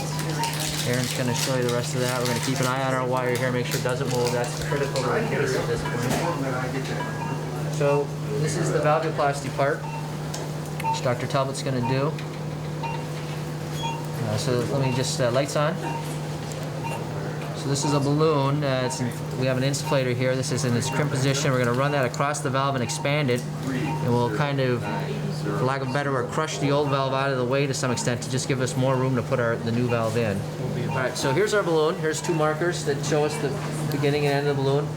Aaron's going to show you the rest of that. We're going to keep an eye on our wire here, make sure it doesn't move. That's critical to the case at this point. So this is the valvuloplasty part, which Dr. Talbot's going to do. So let me just, lights on. So this is a balloon. We have an insufflator here. This is in its crimp position. We're going to run that across the valve and expand it. And we'll kind of, for lack of a better word, crush the old valve out of the way to some extent to just give us more room to put the new valve in. All right, so here's our balloon. Here's two markers that show us the beginning and end of the balloon.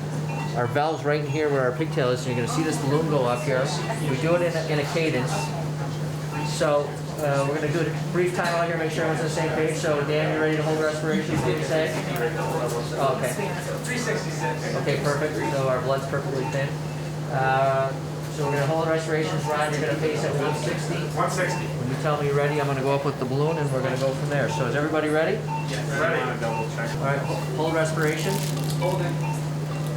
Our valve's right in here where our pigtail is, and you're going to see this balloon go up here. We do it in a cadence. So we're going to do a brief time out here, make sure everyone's on the same page. So Dan, you ready to hold respiration? What do you say? Oh, okay. 366. Okay, perfect. So our blood's perfectly thin. So we're going to hold respirations. Ron, you're going to pace at 160. 160. When you tell me you're ready, I'm going to go up with the balloon, and we're going to go from there. So is everybody ready?
Yes. Ready.
All right, hold respiration. Holding.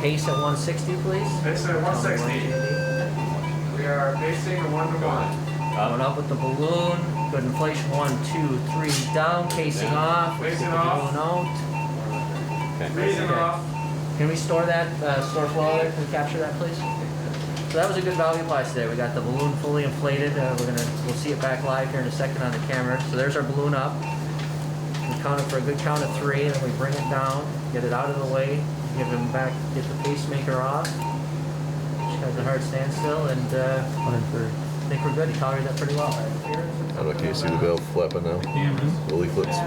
Pace at 160, please.
Pace at 160. We are pacing at 1 to 1.
Going up with the balloon. Good inflation. 1, 2, 3. Down. Pacing off.
Pacing off.
Balloon out.
Okay. Pacing off.
Can we store that? Store flow there? Can we capture that, please? So that was a good valvuloplasty today. We got the balloon fully inflated. We'll see it back live here in a second on the camera. So there's our balloon up. We count it for a good count of 3, and then we bring it down, get it out of the way, give him back, get the pacemaker off. Just has the heart standstill, and I think we're good. He tolerated that pretty well.
How do I see the valve flapping now?
Mm-hmm.
The leaflets.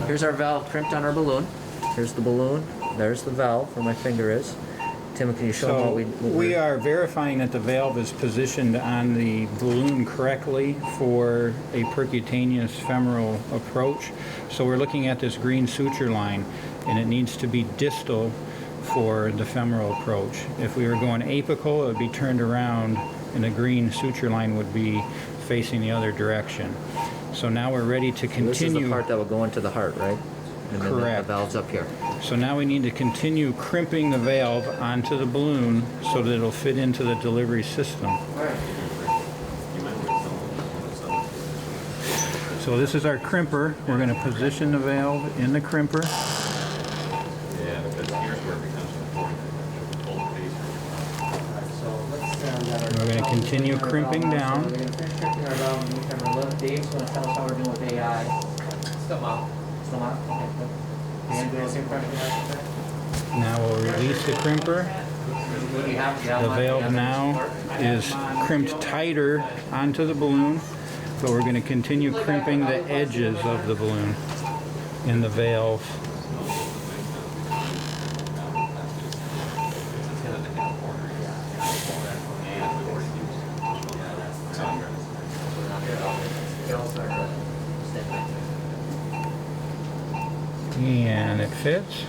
Here's our valve crimped on our balloon. Here's the balloon. There's the valve where my finger is. Tim, can you show them what
we are verifying that the valve is positioned on the balloon correctly for a percutaneous femoral approach. So we're looking at this green suture line, and it needs to be distal for the femoral approach. If we were going apical, it would be turned around, and the green suture line would be facing the other direction. So now we're ready to continue.
This is the part that will go into the heart, right? And then
Correct.
The valve's up here.
So now we need to continue crimping the valve onto the balloon so that it'll fit into the delivery system. So this is our crimper. We're going to position the valve in the crimper.
Yeah, because here's where it becomes important.
We're going to continue crimping down.
We're going to finish crimping our valve and camera. Dave's going to tell us how we're doing with AI. Still up. Still up? Okay, good. Dan, do the same question like that?
Now we'll release the crimper. The valve now is crimped tighter onto the balloon, but we're going to continue crimping the edges of the balloon in the valve. And it fits.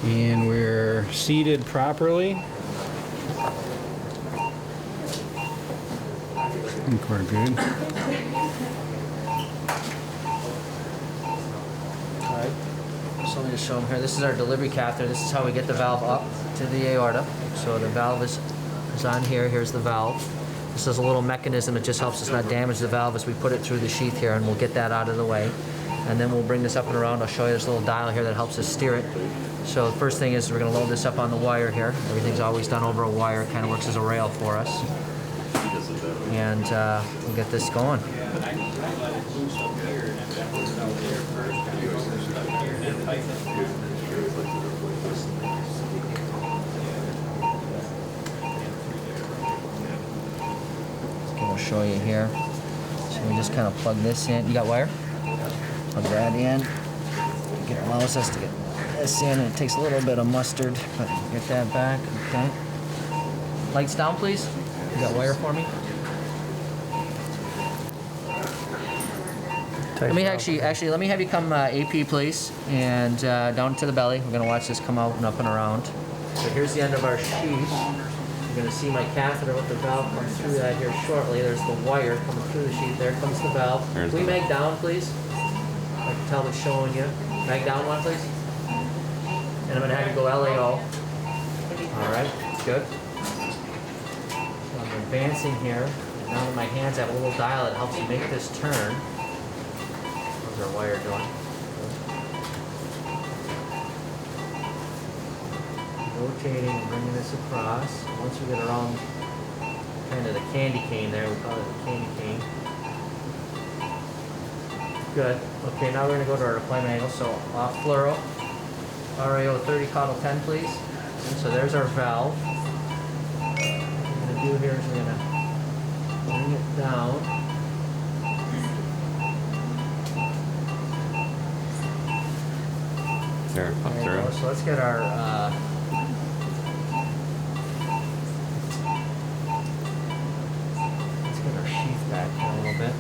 And we're seated properly. I think we're good.
Alright, so let me just show them here. This is our delivery catheter. This is how we get the valve up to the aorta. So the valve is on here. Here's the valve. This is a little mechanism that just helps us not damage the valve as we put it through the sheath here, and we'll get that out of the way. And then we'll bring this up and around. I'll show you this little dial here that helps us steer it. So the first thing is we're going to load this up on the wire here. Everything's always done over a wire. It kind of works as a rail for us. And we'll get this going. I'll show you here. So we just kind of plug this in. You got wire? Plug that in. It allows us to get this in, and it takes a little bit of mustard, but get that back. Okay. Lights down, please. You got wire for me? Let me actually let me have you come AP, please, and down to the belly. We're gonna watch this come out and up and around. So here's the end of our sheath. You're gonna see my catheter with the valve come through that here shortly. There's the wire coming through the sheath. There comes the valve. Can we mag down, please? I can tell it's showing you. Mag down one, please. And I'm gonna have you go LAO. All right, good. So I'm advancing here. And now with my hands, I have a little dial that helps you make this turn. How's our wire doing? Rotating and bringing this across. Once we get around kind of the candy cane there, we call it the candy cane. Good. Okay, now we're going to go to our deployment angle. So off fluoro, RAO 30, caudal 10, please. And so there's our valve. What we're going to do here is we're going to bring it down.
There, up through.
So let's get our sheath back here a little bit.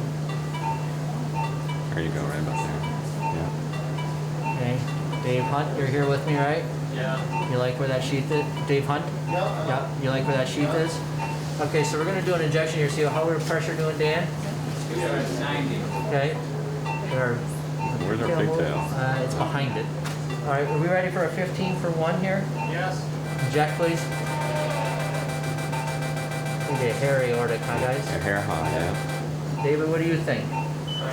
There you go, right about there. Yeah.
Okay, Dave Hunt, you're here with me, right?
Yeah.
You like where that sheath is? Dave Hunt?
Yeah.
Yep. You like where that sheath is? Okay, so we're going to do an injection here. See how we're pressure doing, Dan?
We're at 90.
Okay.
Where's our pigtail?
It's behind it. All right, are we ready for a 15 for 1 here?
Yes.
Inject, please. Okay, hair aortic, huh, guys?
Your hair high, yeah.
David, what do you think?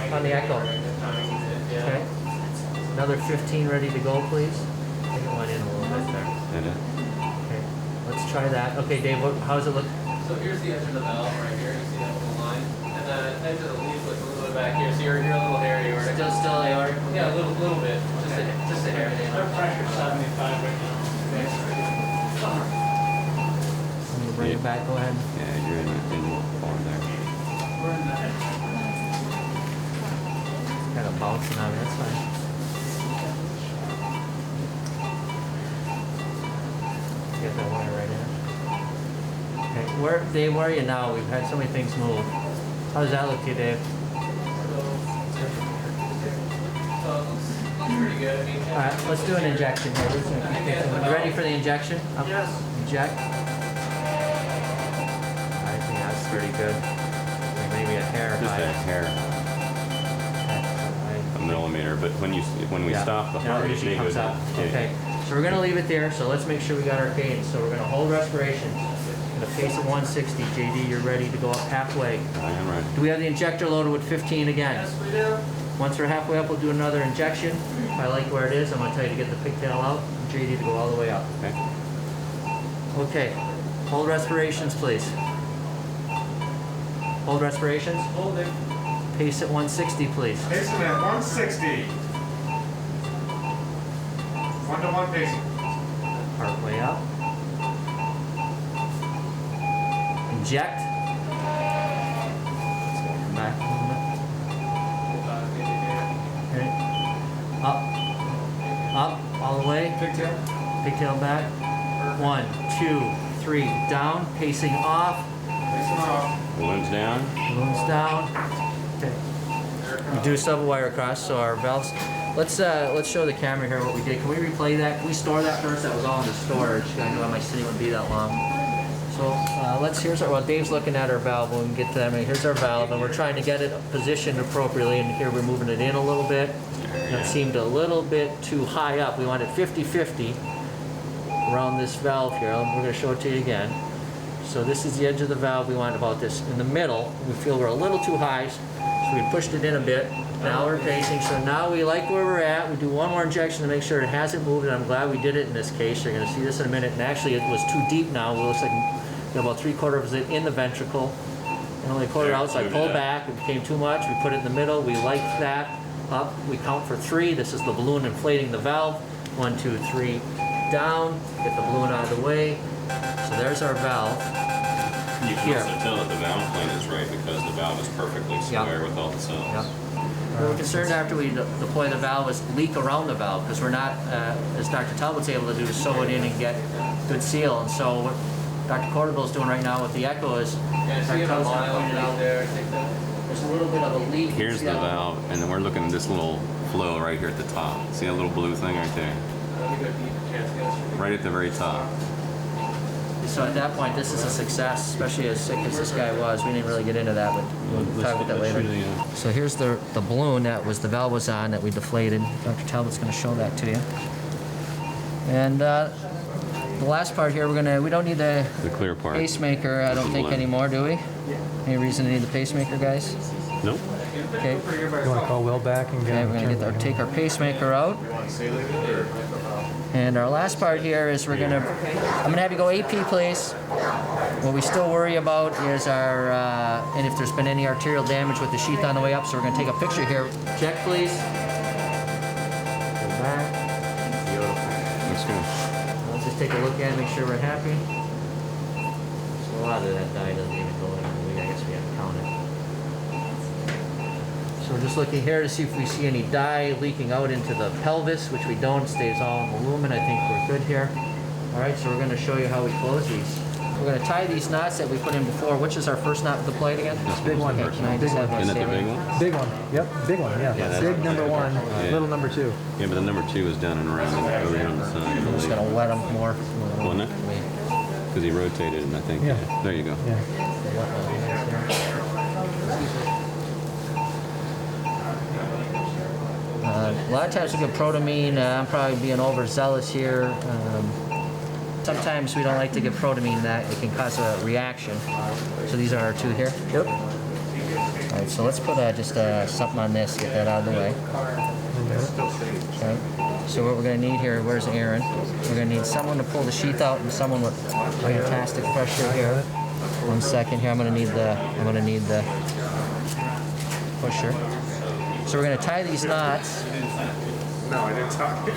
On the echo. Okay. Another 15 ready to go, please. I think it went in a little bit there.
Did it?
Okay. Let's try that. Okay, Dave, how does it look?
So here's the edge of the valve right here. You see that little line? And the edge of the leaflet a little bit back here. So you're a little hair aortic.
Still aortic?
Yeah, a little bit. Just a hair. Our pressure's 75 right now.
Let me bring it back. Go ahead.
Yeah, you're in the form there.
We're in the edge.
Kind of bouncing on it. That's fine. Get that wire right in. Okay, Dave, where are you now? We've had so many things move. How does that look to you, Dave?
Pretty good. I mean,
All right, let's do an injection here. You ready for the injection?
Yes.
Inject. I think that's pretty good. Maybe a hair
Just
high.
a hair, a millimeter. But when we stop the heart, it
usually
goes
comes out.
up.
Okay, so we're gonna leave it there. So let's make sure we got our cadence. So we're gonna hold respiration. At a pace of 160. JD, you're ready to go up halfway.
I am ready.
Do we have the injector loaded with 15 again?
yes, we do.
Once we're halfway up, we'll do another injection. If I like where it is, I'm going to tell you to get the pigtail out. JD to go all the way up.
Okay.
Okay. Hold respirations, please. Hold respirations.
Hold it.
Pace at 160, please.
Pacing at 160. 1-to-1 pacing.
Heart way up. Inject. Come back a little bit. Okay. Up. Up. All the way.
Pigtail.
Pigtail back. 1, 2, 3. Down. Pacing off.
Pacing off.
Balloons down.
Balloons down. reduced double wire across, so our valves. Let's show the camera here what we did. Can we replay that? Can we store that first? That was all in the storage. I knew my city wouldn't be that long. So here's our, while Dave's looking at our valve, when we get to that, here's our valve, and we're trying to get it positioned appropriately, and here we're moving it in a little bit. It seemed a little bit too high up. We want it 50-50 around this valve here. We're going to show it to you again. So this is the edge of the valve. We want about this in the middle. We feel we're a little too high, so we pushed it in a bit. Now we're pacing, so now we like where we're at. We do one more injection to make sure it hasn't moved, and I'm glad we did it in this case. You're going to see this in a minute, and actually it was too deep now. It looks like about 3/4 of it in the ventricle, and only a quarter out, so I pulled back. It became too much. We put it in the middle. We like that. Up, we count for 3. This is the balloon inflating the valve. 1, 2, 3, down. Get the balloon out of the way. So there's our valve.
You can also tell that the valve plane is right because the valve is perfectly square with all the cells.
Yep. We're concerned after we deploy the valve is leak around the valve, because we're not, as Dr. Talbot's able to do, is sew it in and get good seal. And so what Dr. Cordable's doing right now with the echo is, Dr. Talbot's pointed out there's a little bit of a leak.
Here's the valve, and then we're looking at this little flow right here at the top. See that little blue thing right there? Right at the very top.
So at that point, this is a success, especially as sick as this guy was. We didn't really get into that, but we'll talk about that later. So here's the balloon that was the valve was on that we deflated. Dr. Talbot's going to show that to you. And the last part here, we don't need the
clear part.
Pacemaker, I don't think anymore, do we? Any reason to need the pacemaker, guys?
Nope.
Okay.
You want to call Will back and
Okay, we're going to take our pacemaker out. And our last part here is I'm going to have you go AP, please. What we still worry about is our, and if there's been any arterial damage with the sheath on the way up, so we're going to take a picture here. Check, please. Go back.
Looks good.
Let's just take a look at it, make sure we're happy. So a lot of that dye doesn't even go in. I guess we have to count it. So we're just looking here to see if we see any dye leaking out into the pelvis, which we don't. It stays all in the lumen. I think we're good here. All right, so we're going to show you how we close these. We're going to tie these knots that we put in before. Which is our first knot deployed again?
Big one.
Okay, can I just have
Isn't that the big one?
Big one. Yep, big one, yeah. Big number 1, little number 2.
Yeah, but the number 2 is down and around over here on the side.
I'm just going to wet them more.
Wasn't it? Because he rotated it, I think.
Yeah.
There you go.
Yeah.
A lot of times we get protamine. I'm probably being overzealous here. Sometimes we don't like to give protamine. That it can cause a reaction. So these are our 2 here. Yep. All right. So let's put just something on this. Get that out of the way. Okay. So what we're going to need here, where's Aaron? We're going to need someone to pull the sheath out and someone with fantastic pressure here. 1 second here. I'm going to need the pusher. So we're going to tie these knots.
No, I didn't talk.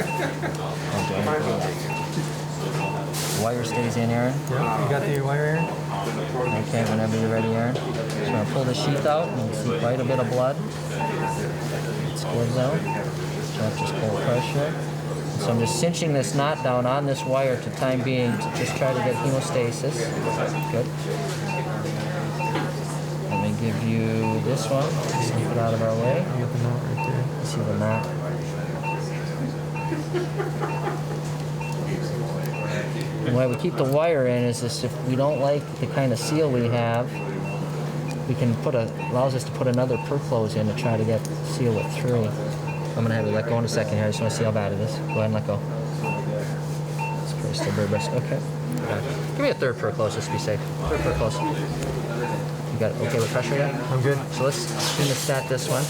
Wire stays in, Aaron.
Yep. You got the wire, Aaron?
Okay, whenever you're ready, Aaron. So I'm going to pull the sheath out, and you can see quite a bit of blood. It's good though. So just pull pressure. So I'm just cinching this knot down on this wire to time being to just try to get hemostasis. Good. Let me give you this one. Just keep it out of our way.
You got the knot right there.
See the knot. And why we keep the wire in is this: if we don't like the kind of seal we have, we can allows us to put another perclose in to try to get seal it through. I'm gonna have you let go in a second here. I just want to see how bad it is. Go ahead and let go. It's pretty still very brisk. Okay. Give me a third perclose just to be safe. Third perclose. You got it okay with pressure yet?
I'm good.
So let's hemostat this one.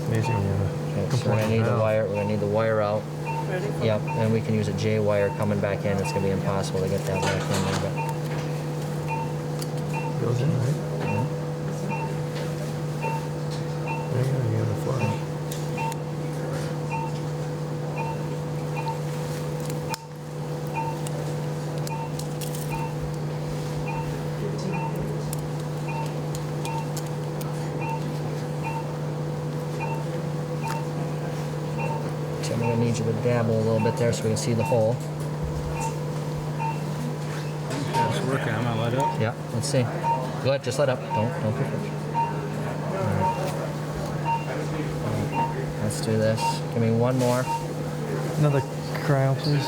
Amazing.
Okay, so we're gonna need the wire. We're gonna need the wire out.
Ready?
Yep, and we can use a J wire coming back in. It's gonna be impossible to get that back in there, but
Goes in, right?
yeah.
There you go. You got the floor.
So I'm gonna need you to dabble a little bit there so we can see the hole.
It's working. I'm gonna let up.
Yeah, let's see. Go ahead, just let up. Don't push. Let's do this. Give me one more.
Another cryo, please.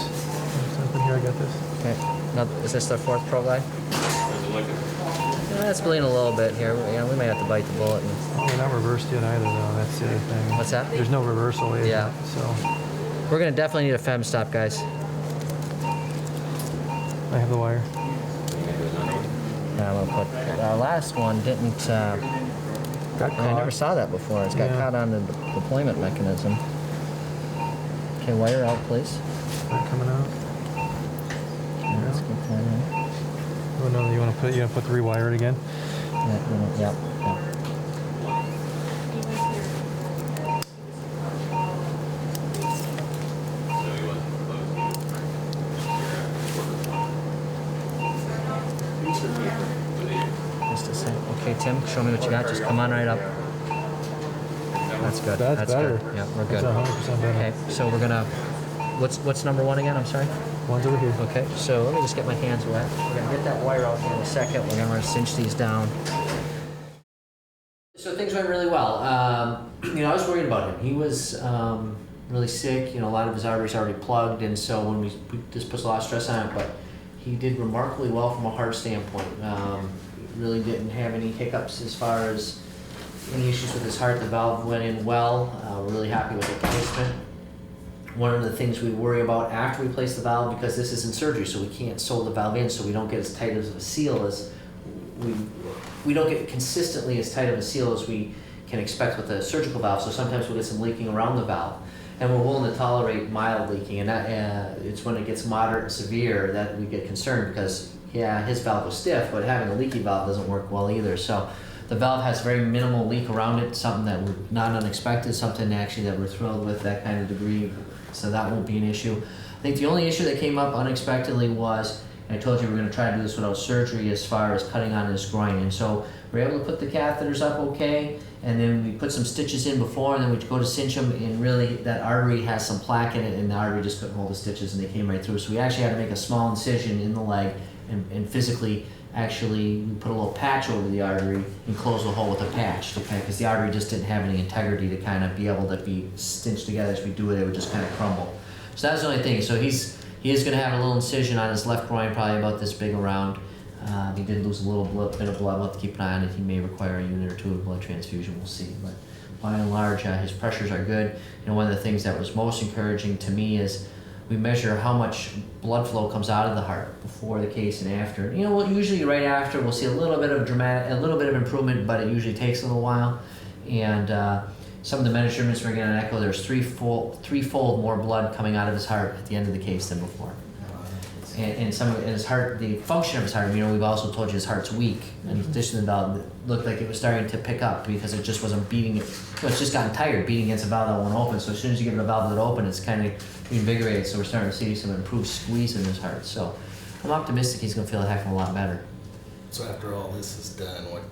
Something here, I got this.
Okay. Now, is this the fourth pro guy? It's bleeding a little bit here. We may have to bite the bullet.
Oh, we're not reversed yet either, though. That's the other thing.
What's that?
There's no reversal yet.
Yeah.
So
We're gonna definitely need a fem stop, guys.
I have the wire.
I'm gonna put our last one didn't.
Got caught.
I never saw that before. It's got caught on the deployment mechanism. Okay, wire out, please.
Is that coming out?
Okay, let's get that in.
Oh no, you want to put the rewire it again?
Yep. Just a sec. Okay, Tim, show me what you got. Just come on right up. That's good.
That's better.
Good. Yeah, we're good.
That's 100% better.
Okay, so we're gonna. What's number one again? I'm sorry.
One's over here.
Okay, so let me just get my hands wet. We're gonna get that wire out here in a second. We're gonna cinch these down. So things went really well. I was worried about him. He was really sick. A lot of his arteries already plugged, and so when we just put a lot of stress on it, but he did remarkably well from a heart standpoint. Really didn't have any hiccups as far as any issues with his heart. The valve went in well. We're really happy with the placement. One of the things we worry about after we place the valve, because this is in surgery, so we can't sew the valve in, so we don't get as tight of a seal as we don't get consistently as tight of a seal as we can expect with a surgical valve. So sometimes we'll get some leaking around the valve, and we're willing to tolerate mild leaking. And that it's when it gets moderate and severe that we get concerned, because his valve was stiff, but having a leaky valve doesn't work well either. So the valve has very minimal leak around it, something that we're not unexpected, something actually that we're thrilled with, that kind of degree. So that won't be an issue. I think the only issue that came up unexpectedly was, and I told you we were going to try to do this without surgery, as far as cutting on his groin. And so we were able to put the catheters up okay, and then we put some stitches in before, and then we go to cinch them, and really that artery has some plaque in it, and the artery just couldn't hold the stitches, and they came right through. So we actually had to make a small incision in the leg, and physically, actually, we put a little patch over the artery and close the hole with a patch, because the artery just didn't have any integrity to kind of be able to be stitched together. As we do it, it would just kind of crumble. So that's the only thing. So he is going to have a little incision on his left groin, probably about this big around. He did lose a little bit of blood. We'll have to keep an eye on it. He may require a unit or two of blood transfusion. We'll see. But by and large, his pressures are good. One of the things that was most encouraging to me is we measure how much blood flow comes out of the heart before the case and after. Usually right after we'll see a little bit of improvement, but it usually takes a little while. And some of the measurements we're getting on echo, there's threefold more blood coming out of his heart at the end of the case than before. And some of his heart, the function of his heart, we've also told you his heart's weak. In addition to the valve, it looked like it was starting to pick up because it just wasn't beating it. It's just gotten tired beating against a valve that won't open. So as soon as you give it a valve that open, it's kind of reinvigorated. So we're starting to see some improved squeeze in his heart. So I'm optimistic he's going to feel a heck of a lot better.
So after all this is done, what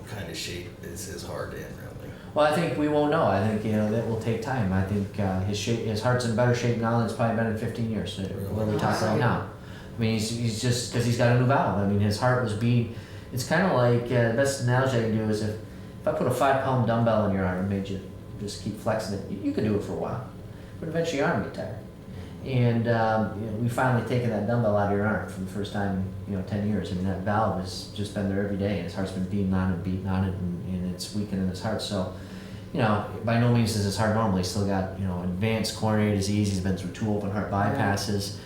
kind of shape is his heart in, really?
Well, I think we won't know. I think that will take time. I think his heart's in better shape now than it's probably been in 15 years. Where we talk right now. He's just because he's got a new valve. His heart was beating. It's kind of like the best analogy I can do is if I put a 5-pound dumbbell in your arm and made you just keep flexing it, you could do it for a while, but eventually your arm would get tired. And we finally taken that dumbbell out of your arm for the first time in 10 years. That valve has just been there every day, and his heart's been beating on it, and it's weakening his heart. So, by no means is his heart normal. He's still got advanced coronary disease. He's been through 2 open heart bypasses.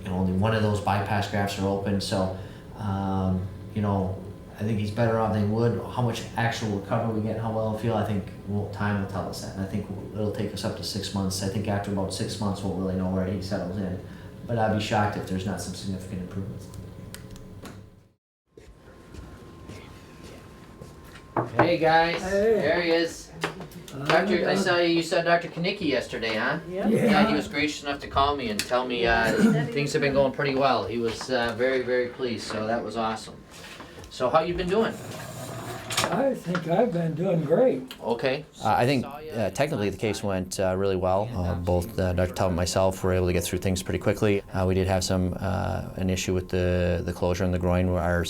Only one of those bypass grafts are open. So, I think he's better off than he would. How much actual recovery we get, how well he'll feel, I think time will tell us that. And I think it'll take us up to 6 months. I think after about 6 months, we'll really know where he settles in. But I'd be shocked if there's not some significant improvements. Hey guys, there he is. Doctor, I saw you saw Dr. Kanicki yesterday, huh? Yeah, he was gracious enough to call me and tell me things have been going pretty well. He was very, very pleased, so that was awesome. So how you been doing?
I think I've been doing great.
Okay. I think technically the case went really well. Both Dr. Talbot and myself were able to get through things pretty quickly. We did have an issue with the closure in the groin where our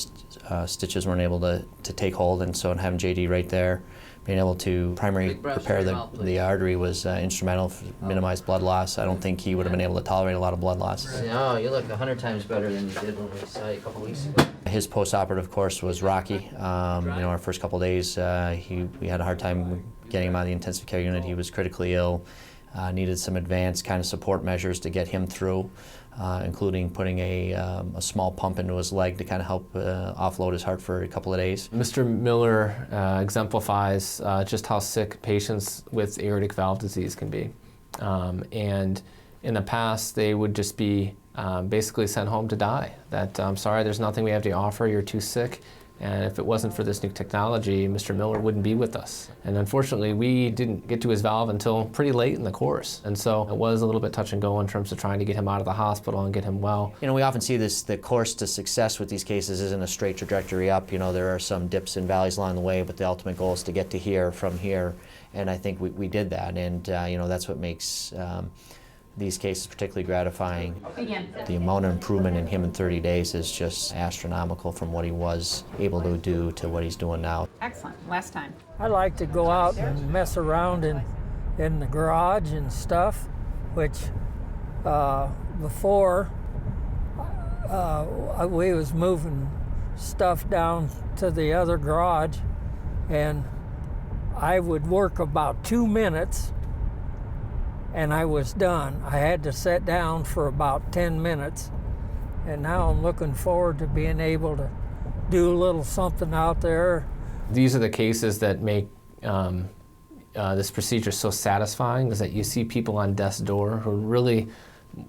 stitches weren't able to take hold, and so having JD right there, being able to primary repair the artery was instrumental to minimize blood loss. I don't think he would have been able to tolerate a lot of blood loss. No, you look 100 times better than you did when we saw you a couple weeks ago. His post-operative course was rocky. Our first couple of days, we had a hard time getting him out of the intensive care unit. He was critically ill, needed some advanced kind of support measures to get him through, including putting a small pump into his leg to kind of help offload his heart for a couple of days.
Mr. Miller exemplifies just how sick patients with aortic valve disease can be. And in the past, they would just be basically sent home to die. That, I'm sorry, there's nothing we have to offer, you're too sick. And if it wasn't for this new technology, Mr. Miller wouldn't be with us. And unfortunately, we didn't get to his valve until pretty late in the course. And so it was a little bit touch and go in terms of trying to get him out of the hospital and get him well.
We often see the course to success with these cases isn't a straight trajectory up. There are some dips and valleys along the way, but the ultimate goal is to get to here from here. And I think we did that. And, that's what makes these cases particularly gratifying. The amount of improvement in him in 30 days is just astronomical from what he was able to do to what he's doing now.
Excellent. Last time.
I like to go out and mess around in the garage and stuff, which before we was moving stuff down to the other garage, and I would work about 2 minutes and I was done. I had to sit down for about 10 minutes, and now I'm looking forward to being able to do a little something out there.
These are the cases that make this procedure so satisfying, is that you see people on death's door who really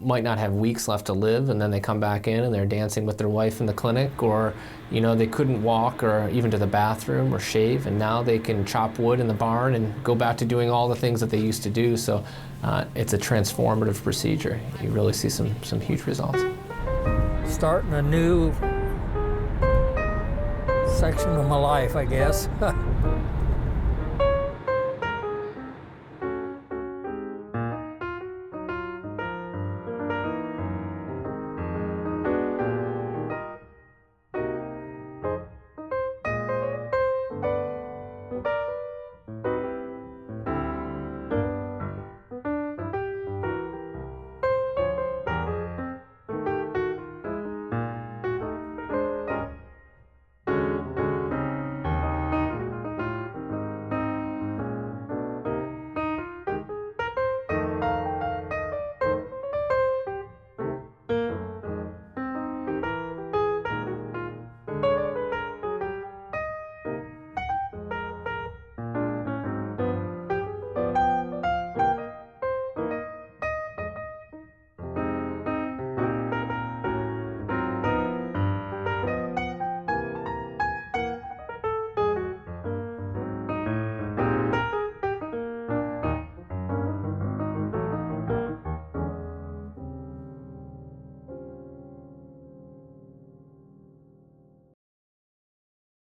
might not have weeks left to live, and then they come back in and they're dancing with their wife in the clinic, or they couldn't walk or even to the bathroom or shave, and now they can chop wood in the barn and go back to doing all the things that they used to do. So it's a transformative procedure. You really see some huge results.
Starting a new section of my life, I guess.